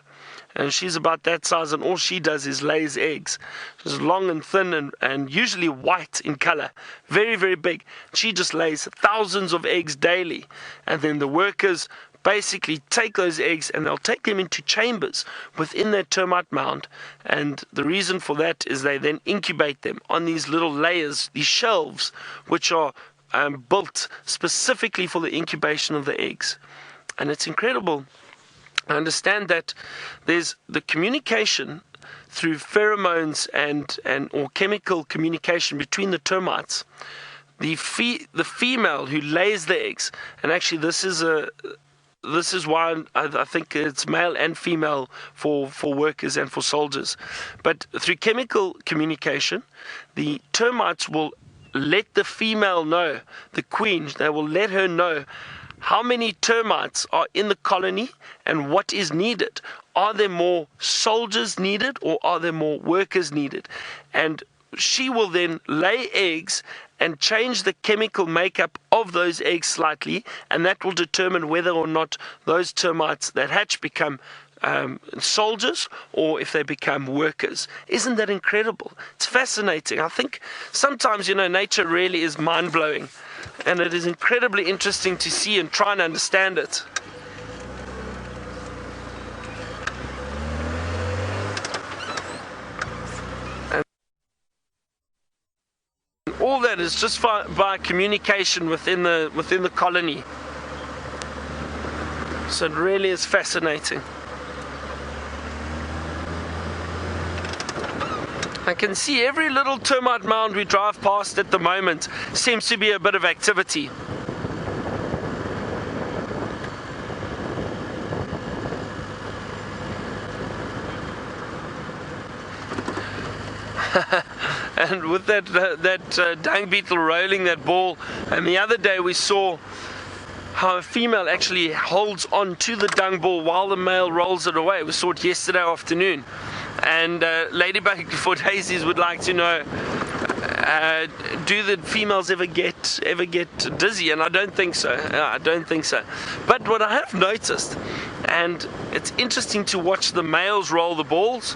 S2: And she's about that size, and all she does is lays eggs. She's long and thin and usually white in color. Very, very big. She just lays thousands of eggs daily. And then the workers basically take those eggs and they'll take them into chambers within their termite mound. And the reason for that is they then incubate them on these little layers, these shelves, which are built specifically for the incubation of the eggs. And it's incredible. I understand that there's the communication through pheromones and or chemical communication between the termites. The female who lays the eggs, and actually this is why I think it's male and female for workers and for soldiers. But through chemical communication, the termites will let the female know, the queen, they will let her know how many termites are in the colony and what is needed. Are there more soldiers needed or are there more workers needed? And she will then lay eggs and change the chemical makeup of those eggs slightly, and that will determine whether or not those termites that hatch become soldiers or if they become workers. Isn't that incredible? It's fascinating. I think sometimes, nature really is mind-blowing, and it is incredibly interesting to see and try and understand it. All that is just by communication within the colony. So it really is fascinating. I can see every little termite mound we drive past at the moment seems to be a bit of activity. And with that dung beetle rolling that ball, and the other day we saw how a female actually holds on to the dung ball while the male rolls it away. We saw it yesterday afternoon. And Ladybug for Daisies would like to know, do the females ever get dizzy? And I don't think so. I don't think so. But what I have noticed, and it's interesting to watch the males roll the balls,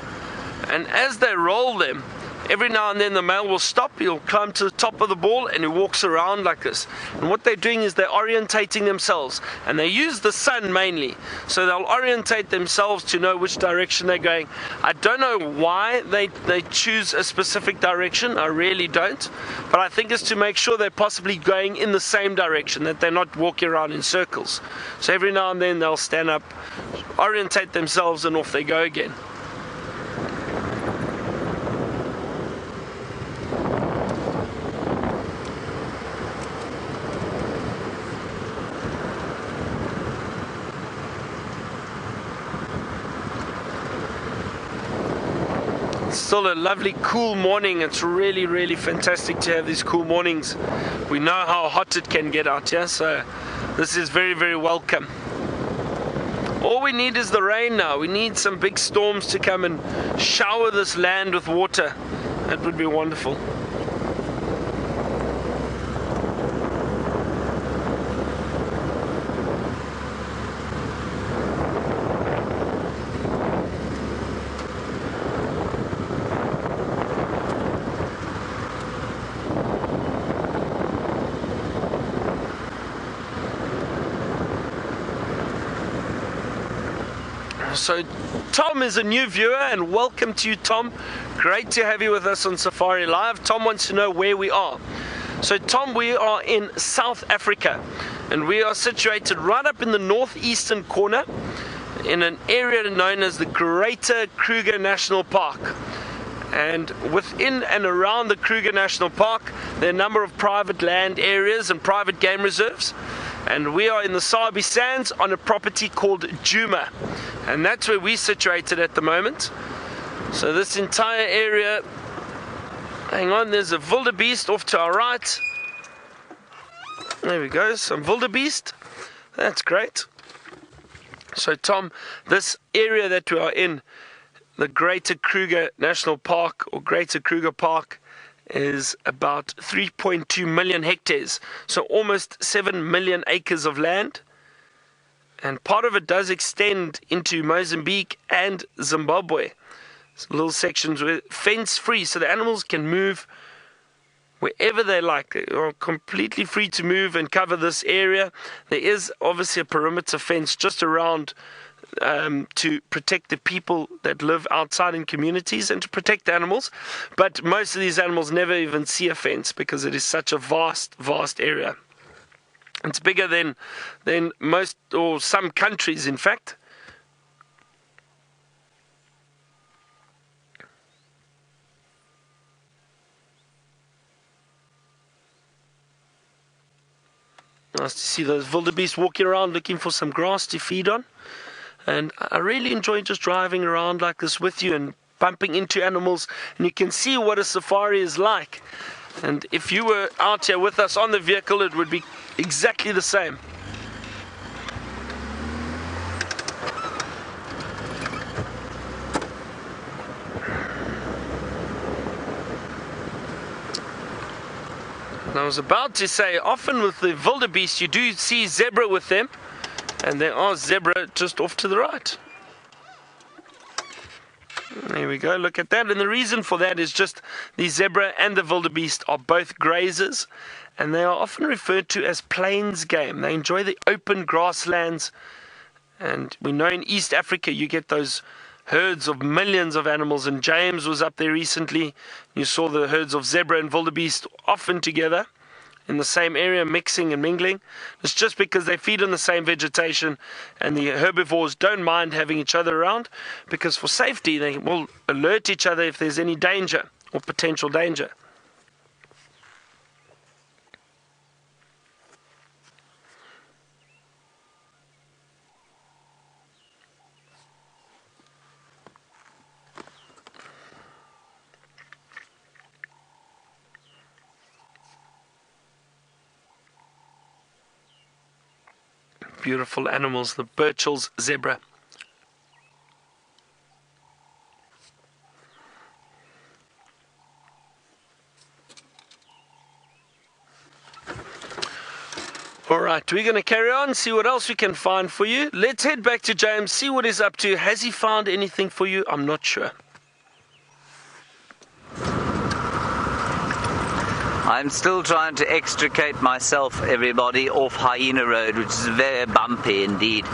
S2: and as they roll them, every now and then the male will stop, he'll climb to the top of the ball and he walks around like this. And what they're doing is they're orientating themselves, and they use the sun mainly. So they'll orientate themselves to know which direction they're going. I don't know why they choose a specific direction, I really don't. But I think it's to make sure they're possibly going in the same direction, that they're not walking around in circles. So every now and then they'll stand up, orientate themselves, and off they go again. Still a lovely cool morning. It's really, really fantastic to have these cool mornings. We know how hot it can get out here, so this is very, very welcome. All we need is the rain now. We need some big storms to come and shower this land with water. That would be wonderful. So Tom is a new viewer, and welcome to you, Tom. Great to have you with us on Safari Live. Tom wants to know where we are. So Tom, we are in South Africa, and we are situated right up in the northeastern corner in an area known as the Greater Kruger National Park. And within and around the Kruger National Park, there are a number of private land areas and private game reserves. And we are in the Sabi Sands on a property called Djuma. And that's where we're situated at the moment. So this entire area, hang on, there's a wildebeest off to our right. There we go, some wildebeest. That's great. So Tom, this area that we are in, the Greater Kruger National Park, or Greater Kruger Park, is about 3.2 million hectares, so almost 7 million acres of land. And part of it does extend into Mozambique and Zimbabwe. So little sections where fence free, so the animals can move wherever they like. They are completely free to move and cover this area. There is obviously a perimeter fence just around to protect the people that live outside in communities and to protect the animals. But most of these animals never even see a fence because it is such a vast, vast area. It's bigger than most, or some countries, in fact. Nice to see those wildebeest walking around looking for some grass to feed on. And I really enjoy just driving around like this with you and bumping into animals, and you can see what a safari is like. And if you were out here with us on the vehicle, it would be exactly the same. And I was about to say, often with the wildebeest, you do see zebra with them, and there are zebra just off to the right. There we go, look at that. And the reason for that is just the zebra and the wildebeest are both grazers, and they are often referred to as plains game. They enjoy the open grasslands, and we know in East Africa you get those herds of millions of animals, and James was up there recently. You saw the herds of zebra and wildebeest often together in the same area, mixing and mingling. It's just because they feed on the same vegetation, and the herbivores don't mind having each other around, because for safety they will alert each other if there's any danger or potential danger. Beautiful animals, the Burchell's zebra. Alright, we're going to carry on, see what else we can find for you. Let's head back to James, see what he's up to. Has he found anything for you? I'm not sure.
S1: I'm still trying to extricate myself, everybody, off Hyena Road, which is very bumpy indeed.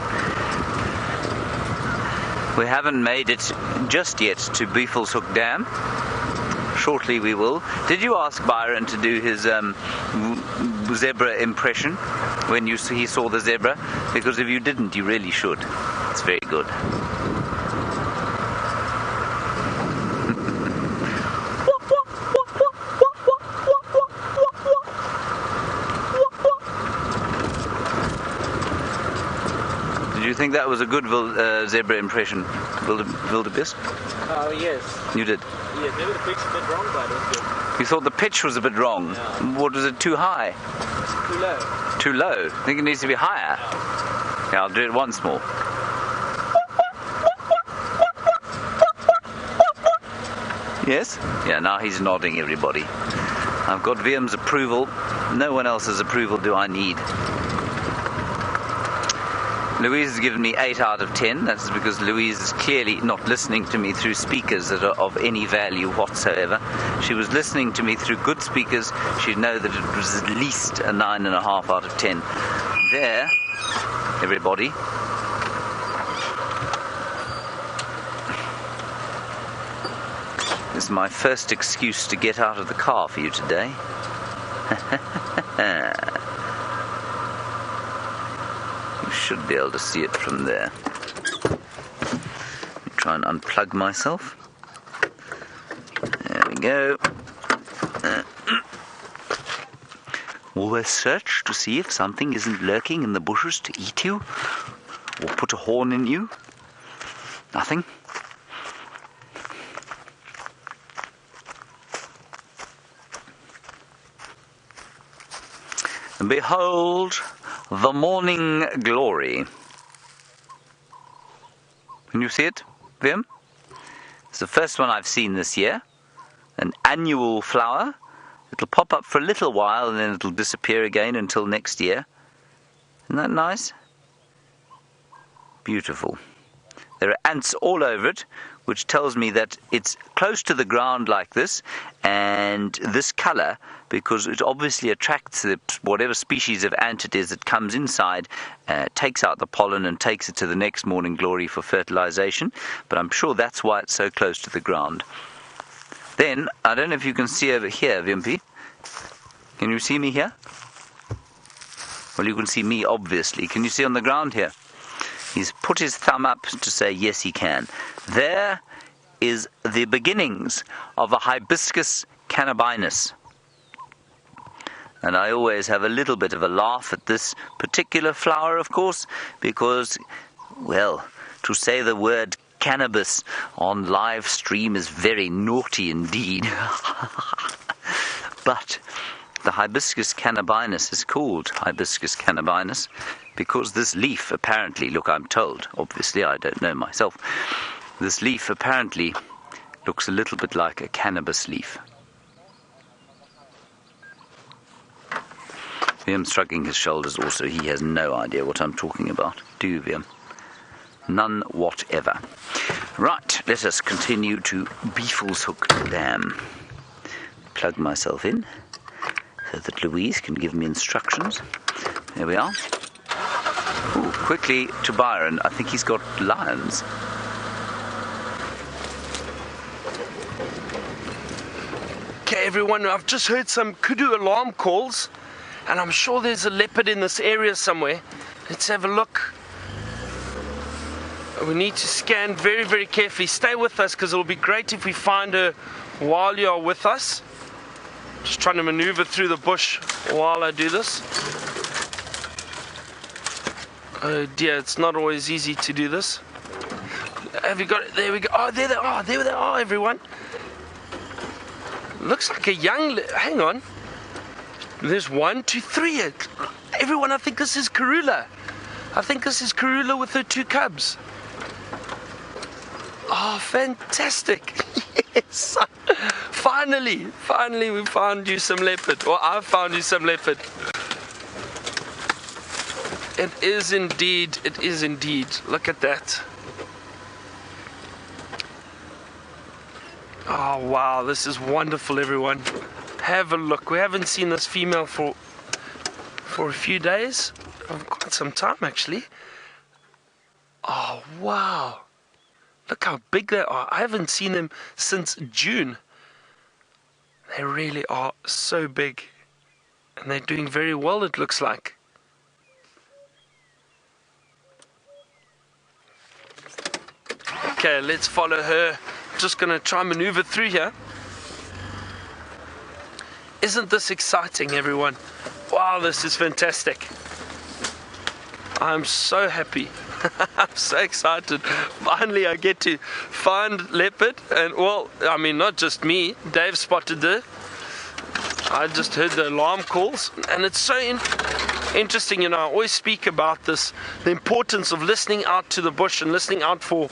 S1: We haven't made it just yet to Beefleshoek Dam. Shortly we will. Did you ask Byron to do his zebra impression when he saw the zebra? Because if you didn't, you really should. It's very good. Did you think that was a good zebra impression, wildebeest?
S3: Oh, yes.
S1: You did?
S3: Yes, maybe the pitch is a bit wrong, but it was good.
S1: You thought the pitch was a bit wrong?
S3: Yeah.
S1: What, was it too high?
S3: Too low.
S1: Too low? I think it needs to be higher. Yeah, I'll do it once more. Yes? Yeah, now he's nodding, everybody. I've got Wiem's approval. No one else's approval do I need. Louise has given me 8 out of 10. That's because Louise is clearly not listening to me through speakers that are of any value whatsoever. If she was listening to me through good speakers, she'd know that it was at least a 9.5 out of 10. There, everybody. This is my first excuse to get out of the car for you today. Should be able to see it from there. Try and unplug myself. There we go. Always search to see if something isn't lurking in the bushes to eat you or put a horn in you. Nothing. And behold, the morning glory. Can you see it, Wim? It's the first one I've seen this year. An annual flower. It'll pop up for a little while and then it'll disappear again until next year. Isn't that nice? Beautiful. There are ants all over it, which tells me that it's close to the ground like this, and this color, because it obviously attracts whatever species of ant it is that comes inside, takes out the pollen and takes it to the next morning glory for fertilization. But I'm sure that's why it's so close to the ground. Then, I don't know if you can see over here, Wimpy. Can you see me here? Well, you can see me, obviously. Can you see on the ground here? He's put his thumb up to say yes he can. There is the beginnings of a hibiscus cannabinus. And I always have a little bit of a laugh at this particular flower, of course, because, well, to say the word cannabis on live stream is very naughty indeed. But the hibiscus cannabinus is called hibiscus cannabinus because this leaf apparently, look, I'm told, obviously I don't know myself, this leaf apparently looks a little bit like a cannabis leaf. Liam's shrugging his shoulders also. He has no idea what I'm talking about. Do you, Liam? None whatever. Right, let us continue to Beefleshoek Dam. Plug myself in so that Louise can give me instructions. There we are. Ooh, quickly to Byron. I think he's got lions.
S2: Okay, everyone, I've just heard some kudu alarm calls, and I'm sure there's a leopard in this area somewhere. Let's have a look. We need to scan very, very carefully. Stay with us, because it'll be great if we find her while you are with us. Just trying to maneuver through the bush while I do this. Oh dear, it's not always easy to do this. Have you got it? There we go. Oh, there they are. There they are, everyone. Looks like a young... Hang on. There's 1, 2, 3. Everyone, I think this is Kruhula. I think this is Kruhula with her 2 cubs. Oh, fantastic. Yes. Finally we found you some leopard. Or I found you some leopard. It is indeed. Look at that. Oh wow, this is wonderful, everyone. Have a look. We haven't seen this female for a few days. Quite some time actually. Oh wow. Look how big they are. I haven't seen them since June. They really are so big. And they're doing very well, it looks like. Okay, let's follow her. Just going to try and maneuver through here. Isn't this exciting, everyone? Wow, this is fantastic. I'm so happy. I'm so excited. Finally, I get to find leopard. And, well, I mean, not just me. Dave spotted her. I just heard the alarm calls. And it's so interesting, you know, I always speak about this, the importance of listening out to the bush and listening out for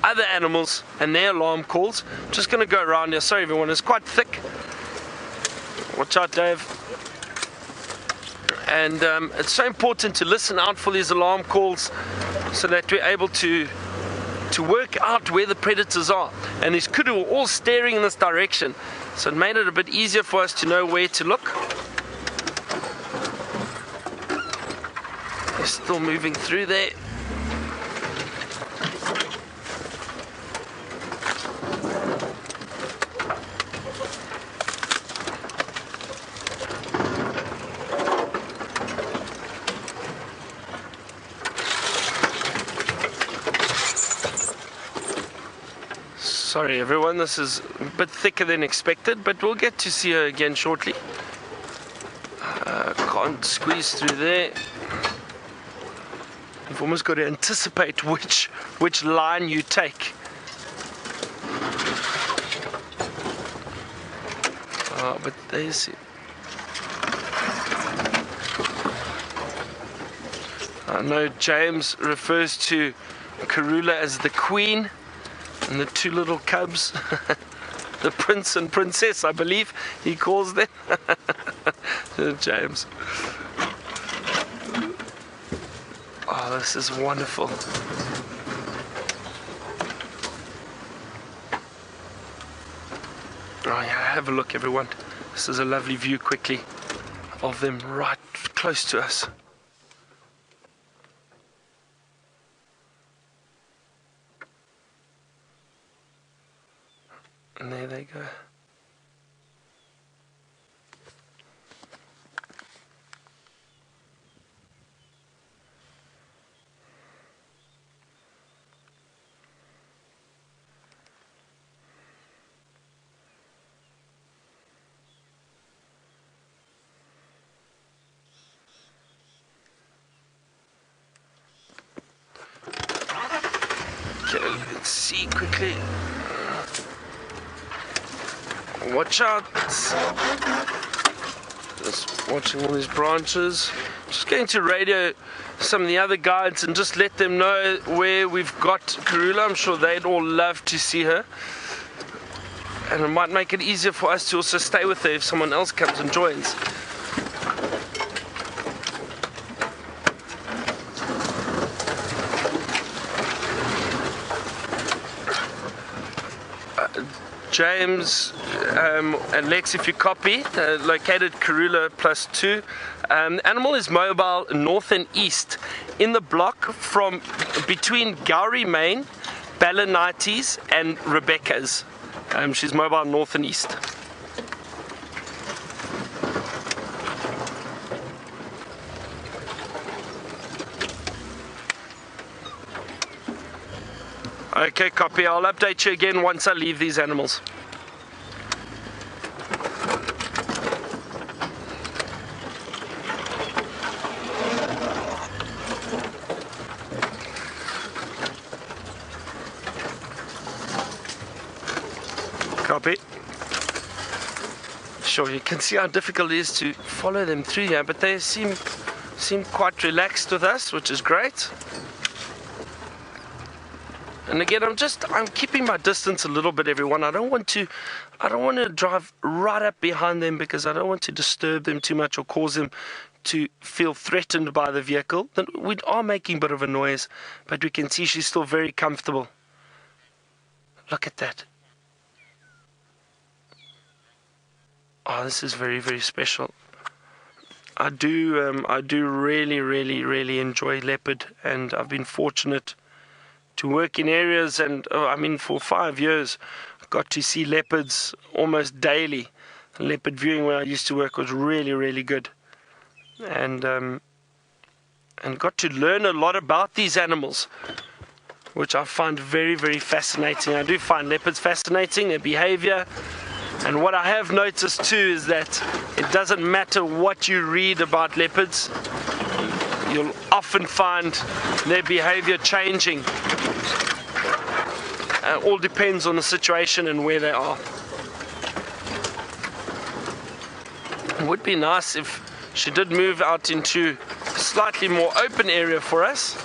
S2: other animals and their alarm calls. Just going to go around here. Sorry, everyone, it's quite thick. Watch out, Dave. And it's so important to listen out for these alarm calls so that we're able to work out where the predators are. And these kudu were all staring in this direction, so it made it a bit easier for us to know where to look. They're still moving through there. Sorry everyone, this is a bit thicker than expected, but we'll get to see her again shortly. Can't squeeze through there. You've almost got to anticipate which line you take. But there's it. I know James refers to Kurhula as the queen. And the 2 little cubs, the prince and princess, I believe he calls them. James. Oh, this is wonderful. Oh, yeah, have a look, everyone. This is a lovely view quickly of them right close to us. And there they go. Okay, let's see quickly. Watch out. Just watching all these branches. Just going to radio some of the other guides and just let them know where we've got Kruhula. I'm sure they'd all love to see her. And it might make it easier for us to also stay with her if someone else comes and joins. James and Lex, if you copy, located Kurhula +2. Animal is mobile north and east in the block from between Gowrie Main, Balanites and Rebecca's. She's mobile north and east. Okay, copy. I'll update you again once I leave these animals. Copy. Sure, you can see how difficult it is to follow them through here, but they seem quite relaxed with us, which is great. And again, I'm keeping my distance a little bit, everyone. I don't want to drive right up behind them because I don't want to disturb them too much or cause them to feel threatened by the vehicle. We are making a bit of a noise, but we can see she's still very comfortable. Look at that. Oh, this is very, very special. I do really, really, really enjoy leopard, and I've been fortunate to work in areas, and for 5 years I got to see leopards almost daily. Leopard viewing where I used to work was really, really good, and got to learn a lot about these animals, which I find very, very fascinating. I do find leopards fascinating, their behavior, and what I have noticed too is that it doesn't matter what you read about leopards, you'll often find their behavior changing. All depends on the situation and where they are. It would be nice if she did move out into a slightly more open area for us.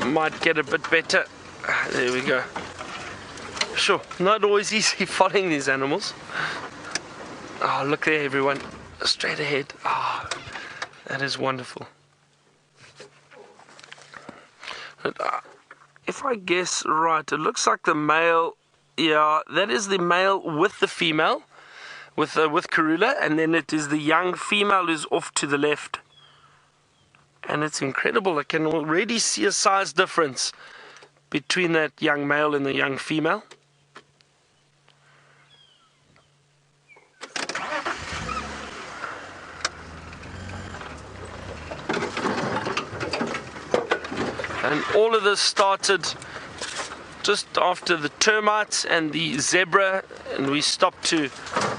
S2: Might get a bit better. There we go. Sure, not always easy following these animals. Oh, look there, everyone. Straight ahead. Oh, that is wonderful. If I guess right, it looks like the male, yeah, that is the male with the female, with Kruhula, and then it is the young female who's off to the left. And it's incredible. I can already see a size difference between that young male and the young female. And all of this started just after the termites and the zebra, and we stopped to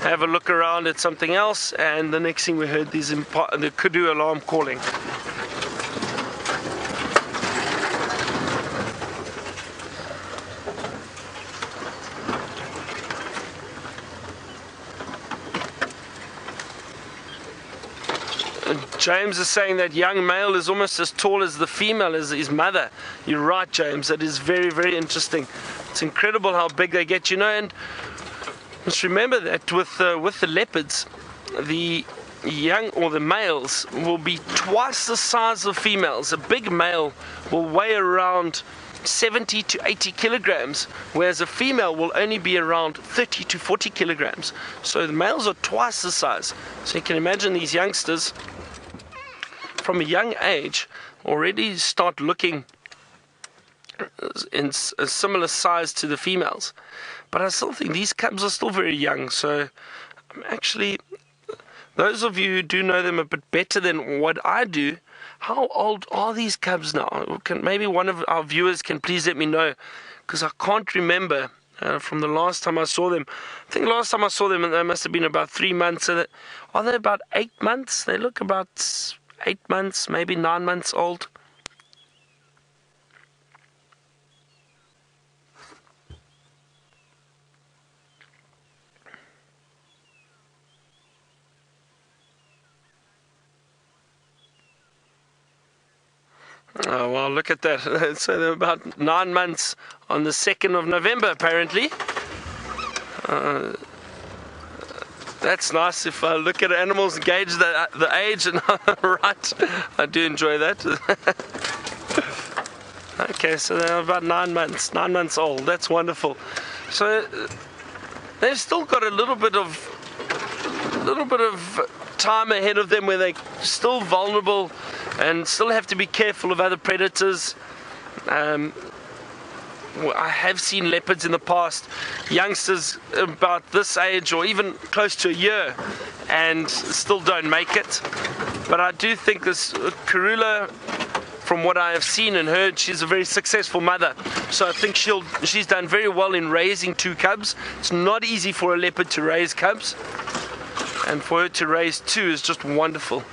S2: have a look around at something else, and the next thing we heard the kudu alarm calling. James is saying that young male is almost as tall as the female, as his mother. You're right, James. That is very, very interesting. It's incredible how big they get, and just remember that with the leopards, the young or the males will be twice the size of females. A big male will weigh around 70 to 80 kilograms, whereas a female will only be around 30 to 40 kilograms. So the males are twice the size. So you can imagine these youngsters from a young age already start looking in a similar size to the females. But I still think these cubs are still very young. So actually, those of you who do know them a bit better than what I do, how old are these cubs now? Maybe one of our viewers can please let me know, because I can't remember from the last time I saw them. I think last time I saw them, they must have been about 3 months. So are they about 8 months? They look about 8 months, maybe 9 months old. Oh, well, look at that. So they're about 9 months on the 2nd of November, apparently. That's nice. If I look at animals and gauge the age, and right, I do enjoy that. Okay, so they're about 9 months old. That's wonderful. So they've still got a little bit of time ahead of them where they're still vulnerable and still have to be careful of other predators. I have seen leopards in the past, youngsters about this age or even close to a year, and still don't make it. But I do think this Kruhula, from what I have seen and heard, she's a very successful mother. So I think she's done very well in raising 2 cubs. It's not easy for a leopard to raise cubs, and for her to raise 2 is just wonderful.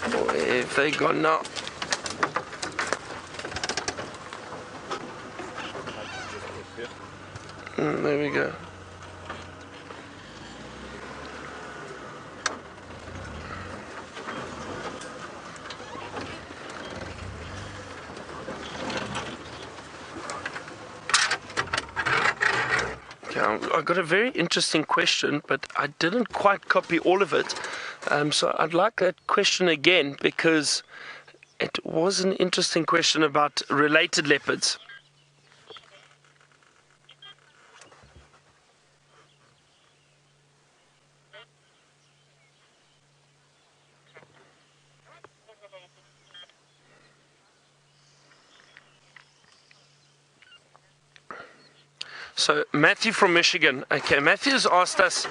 S2: Where have they gone now? There we go. Okay, I got a very interesting question, but I didn't quite copy all of it. So I'd like that question again, because it was an interesting question about related leopards. So Matthew from Michigan. Okay, Matthew's asked us,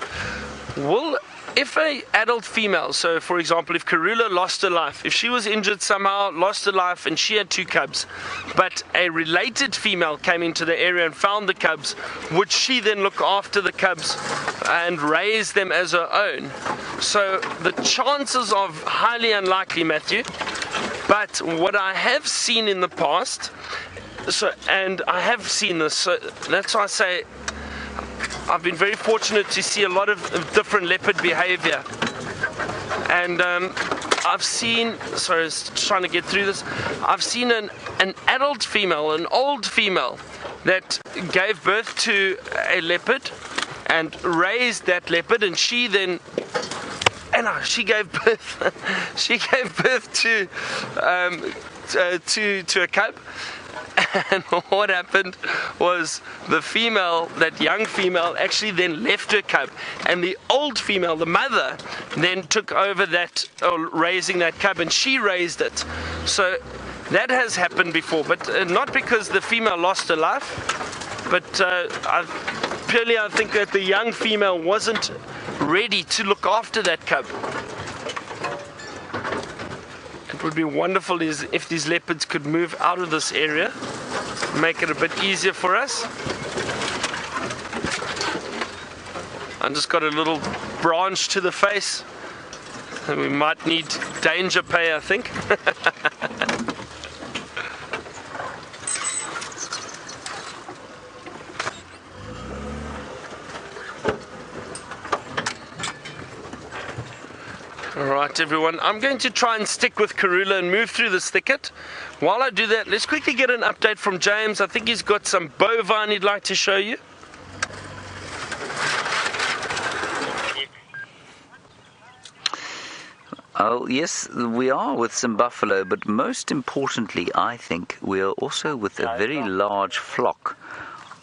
S2: if a adult female, so for example, if Kruhula lost her life, if she was injured somehow, lost her life, and she had 2 cubs, but a related female came into the area and found the cubs, would she then look after the cubs and raise them as her own? So the chances are highly unlikely, Matthew. But what I have seen in the past, and I have seen this, so that's why I say I've been very fortunate to see a lot of different leopard behavior. And I've seen, sorry, I was trying to get through this, I've seen an adult female, an old female, that gave birth to a leopard and raised that leopard, and she then, she gave birth to a cub. And what happened was the female, that young female, actually then left her cub, and the old female, the mother, then took over that, raising that cub, and she raised it. So that has happened before, but not because the female lost her life, but I think that the young female wasn't ready to look after that cub. It would be wonderful if these leopards could move out of this area, make it a bit easier for us. I just got a little branch to the face, and we might need danger pay, I think. Alright everyone, I'm going to try and stick with Kruhula and move through this thicket. While I do that, let's quickly get an update from James. I think he's got some bovine he'd like to show you.
S1: Oh yes, we are with some buffalo, but most importantly I think we are also with a very large flock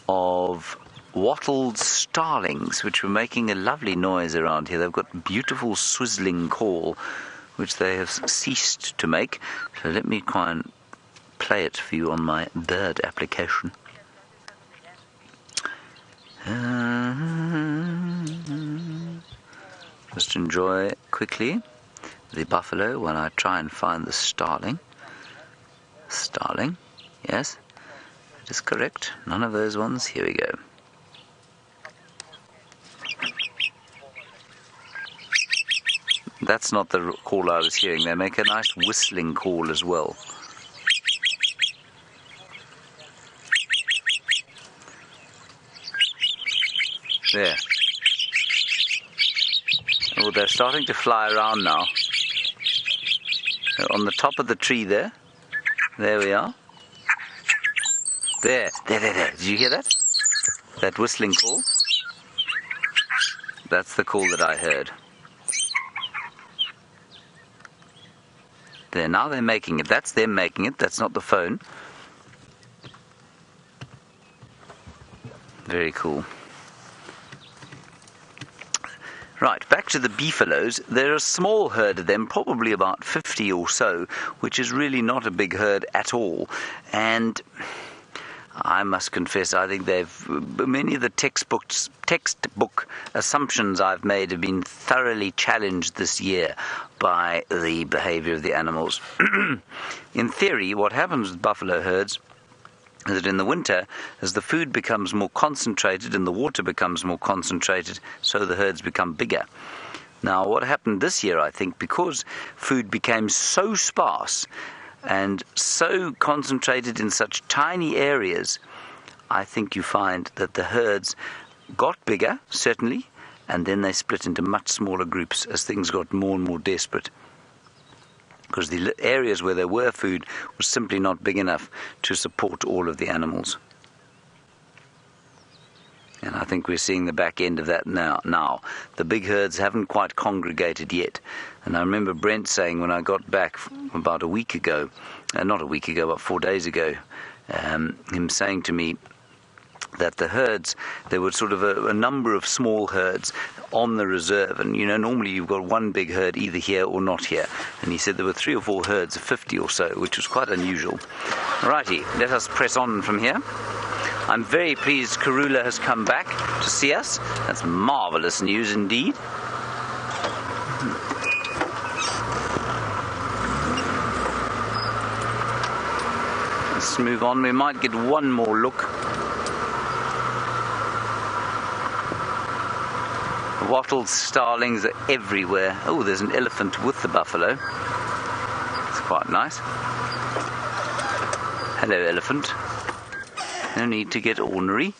S1: of wattled starlings, which were making a lovely noise around here. They've got beautiful swizzling call, which they have ceased to make. So let me try and play it for you on my bird application. Just enjoy quickly the buffalo while I try and find the starling. Starling, yes, it is correct. None of those ones. Here we go. That's not the call I was hearing. They make a nice whistling call as well. There. Oh, they're starting to fly around now. They're on the top of the tree there. There we are. There. Did you hear that? That whistling call, that's the call that I heard. There, now they're making it. That's them making it. That's not the phone. Very cool. Right, back to the beefaloes. They're a small herd of them, probably about 50 or so, which is really not a big herd at all. And I must confess, I think many of the textbook assumptions I've made have been thoroughly challenged this year by the behavior of the animals. In theory, what happens with buffalo herds is that in the winter, as the food becomes more concentrated and the water becomes more concentrated, so the herds become bigger. Now, what happened this year, I think, because food became so sparse and so concentrated in such tiny areas, I think you find that the herds got bigger, certainly, and then they split into much smaller groups as things got more and more desperate. Because the areas where there were food was simply not big enough to support all of the animals. And I think we're seeing the back end of that now. The big herds haven't quite congregated yet. And I remember Brent saying when I got back about a week ago, not a week ago, but 4 days ago, him saying to me that the herds, there were sort of a number of small herds on the reserve, and normally you've got one big herd either here or not here, and he said there were 3 or 4 herds of 50 or so, which was quite unusual. Righty, let us press on from here. I'm very pleased Kruhula has come back to see us. That's marvellous news indeed. Let's move on. We might get one more look. Wattled starlings are everywhere. Oh, there's an elephant with the buffalo. It's quite nice. Hello, elephant. No need to get ornery.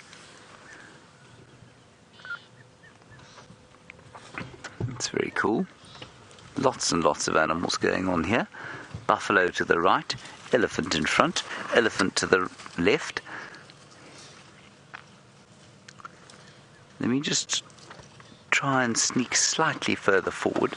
S1: It's very cool. Lots and lots of animals going on here. Buffalo to the right, elephant in front, elephant to the left. Let me just try and sneak slightly further forward.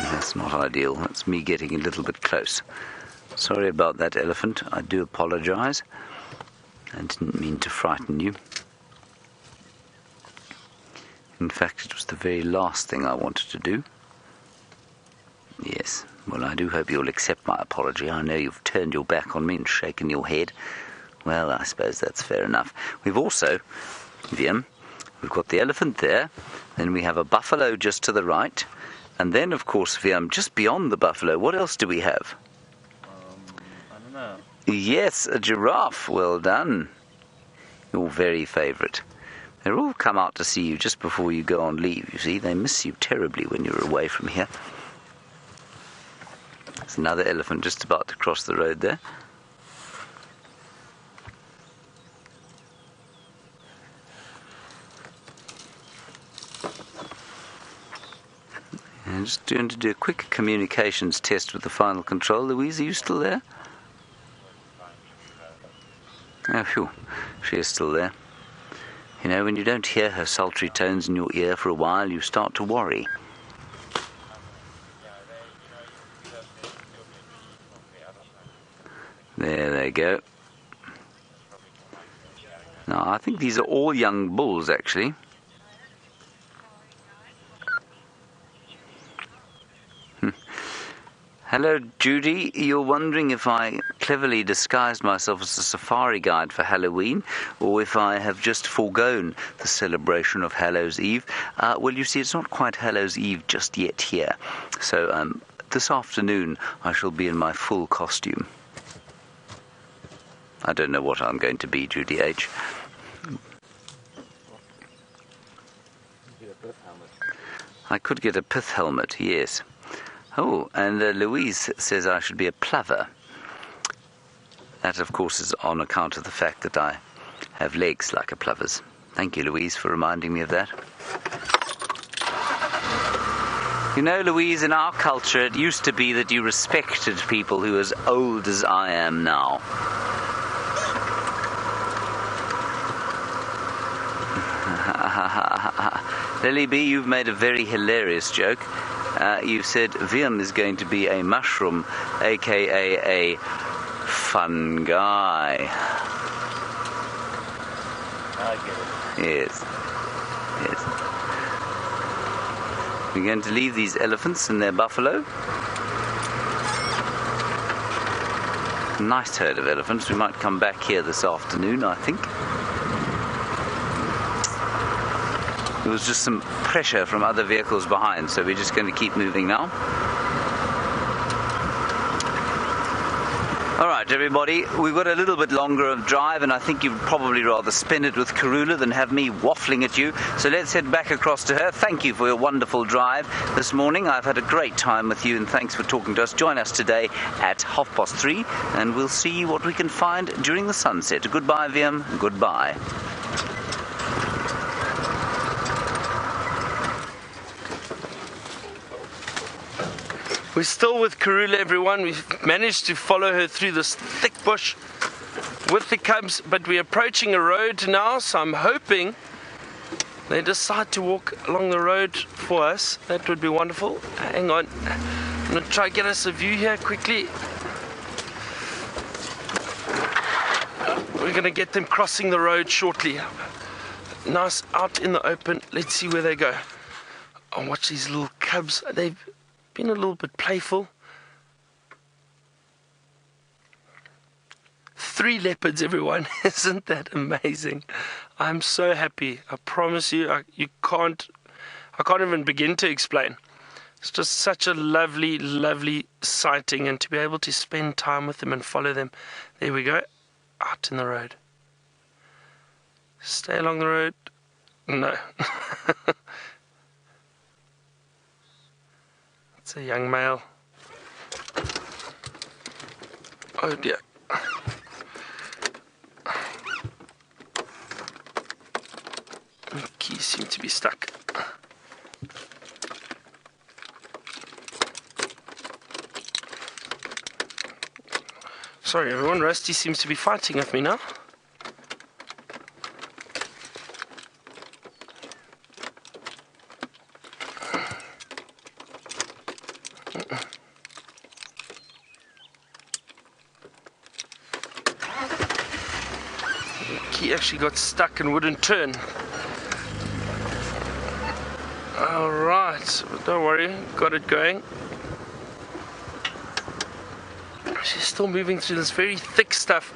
S1: That's not ideal. That's me getting a little bit close. Sorry about that, elephant. I do apologize. I didn't mean to frighten you. In fact, it was the very last thing I wanted to do. Yes, well, I do hope you'll accept my apology. I know you've turned your back on me and shaken your head. Well, I suppose that's fair enough. We've also, Viam, we've got the elephant there, then we have a buffalo just to the right, and then, of course, Viam, just beyond the buffalo, what else do we have?
S3: I don't know.
S1: Yes, a giraffe. Well done. Your very favourite. They all come out to see you just before you go on leave, you see. They miss you terribly when you're away from here. There's another elephant just about to cross the road there. And just going to do a quick communications test with the final control. Louise, are you still there? Oh, phew. She is still there. When you don't hear her sultry tones in your ear for a while, you start to worry. There they go. Now, I think these are all young bulls, actually. Hello, Judy. You're wondering if I cleverly disguised myself as a safari guide for Halloween, or if I have just foregone the celebration of Hallows Eve. Well, you see, it's not quite Hallows Eve just yet here. So this afternoon, I shall be in my full costume. I don't know what I'm going to be, Judy H. I could get a pith helmet, yes. Oh, and Louise says I should be a plover. That, of course, is on account of the fact that I have legs like a plover's. Thank you, Louise, for reminding me of that. You know, Louise, in our culture, it used to be that you respected people who were as old as I am now. Lily B, you've made a very hilarious joke. You said Viam is going to be a mushroom, a.k.a. a fun guy.
S3: I get it.
S1: Yes. Yes. We're going to leave these elephants and their buffalo. Nice herd of elephants. We might come back here this afternoon, I think. There was just some pressure from other vehicles behind, so we're just going to keep moving now. All right, everybody, we've got a little bit longer of drive, and I think you'd probably rather spin it with Kurhula than have me waffling at you. So let's head back across to her. Thank you for your wonderful drive this morning. I've had a great time with you, and thanks for talking to us. Join us today at 3:30, and we'll see what we can find during the sunset. Goodbye, Viam. Goodbye.
S2: We're still with Kruhula, everyone. We've managed to follow her through this thick bush with the cubs, but we're approaching a road now, so I'm hoping they decide to walk along the road for us. That would be wonderful. Hang on. I'm going to try to get us a view here quickly. We're going to get them crossing the road shortly. Nice out in the open. Let's see where they go. Oh, watch these little cubs. They've been a little bit playful. 3 leopards, everyone. Isn't that amazing? I'm so happy. I promise you, I can't even begin to explain. It's just such a lovely, lovely sighting, and to be able to spend time with them and follow them. There we go. Out in the road. Stay along the road. No. It's a young male. Oh dear. The keys seem to be stuck. Sorry everyone, Rusty seems to be fighting with me now. He actually got stuck and wouldn't turn. Alright, don't worry, got it going. She's still moving through this very thick stuff.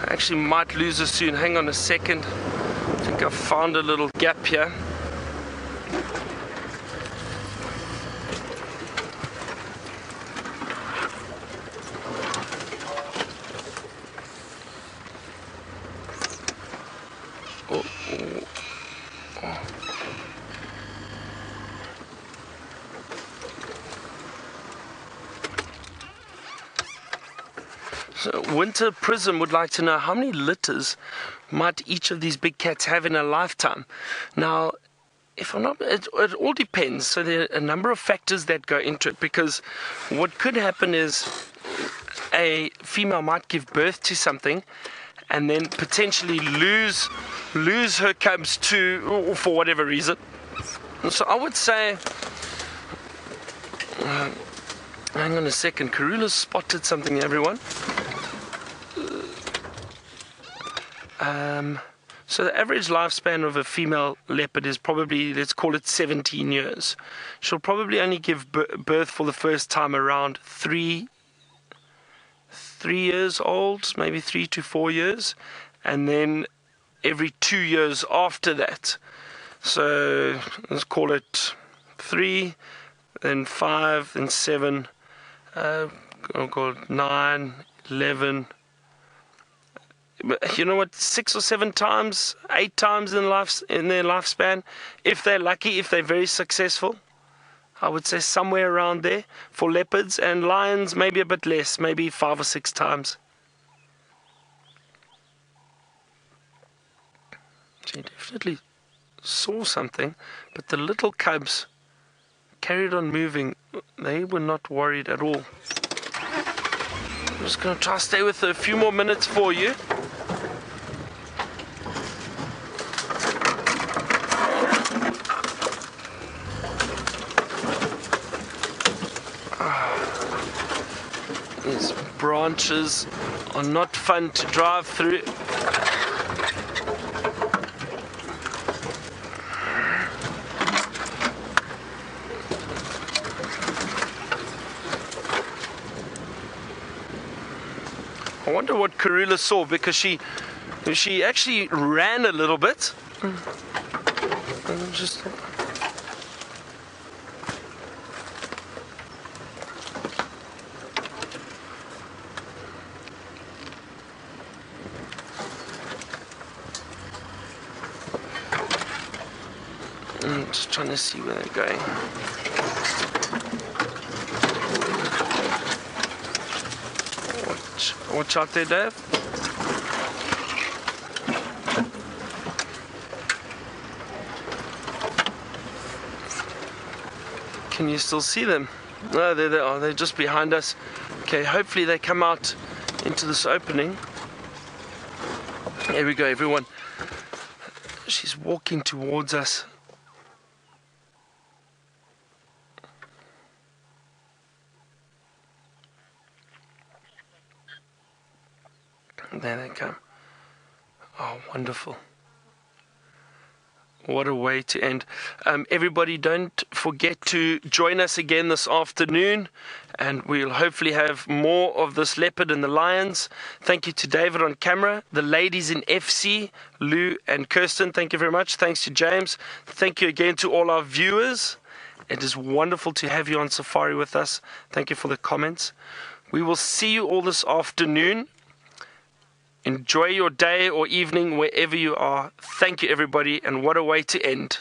S2: I actually might lose her soon. Hang on a second. I think I've found a little gap here. So Winter Prism would like to know how many litters might each of these big cats have in a lifetime. Now, if I'm not, it all depends. So there are a number of factors that go into it, because what could happen is a female might give birth to something and then potentially lose her cubs to, for whatever reason. So I would say, hang on a second, Kurhula spotted something, everyone. So the average lifespan of a female leopard is probably, let's call it 17 years. She'll probably only give birth for the first time around 3 years old, maybe 3 to 4 years, and then every 2 years after that. So let's call it 3, then 5, then 7, I'll call it 9, 11. You know what? 6 or 7 times, 8 times in their lifespan, if they're lucky, if they're very successful. I would say somewhere around there for leopards, and lions maybe a bit less, maybe 5 or 6 times. She definitely saw something, but the little cubs carried on moving. They were not worried at all. I'm just going to try to stay with her a few more minutes for you. These branches are not fun to drive through. I wonder what Kruhula saw, because she actually ran a little bit. Just I'm just trying to see where they're going. Watch out there, Dave. Can you still see them? No, there they are. They're just behind us. Okay, hopefully they come out into this opening. Here we go, everyone. She's walking towards us. There they come. Oh, wonderful. What a way to end. Everybody, don't forget to join us again this afternoon, and we'll hopefully have more of this leopard and the lions. Thank you to David on camera, the ladies in FC, Lou and Kirsten, thank you very much. Thanks to James. Thank you again to all our viewers. It is wonderful to have you on safari with us. Thank you for the comments. We will see you all this afternoon. Enjoy your day or evening wherever you are. Thank you, everybody, and what a way to end.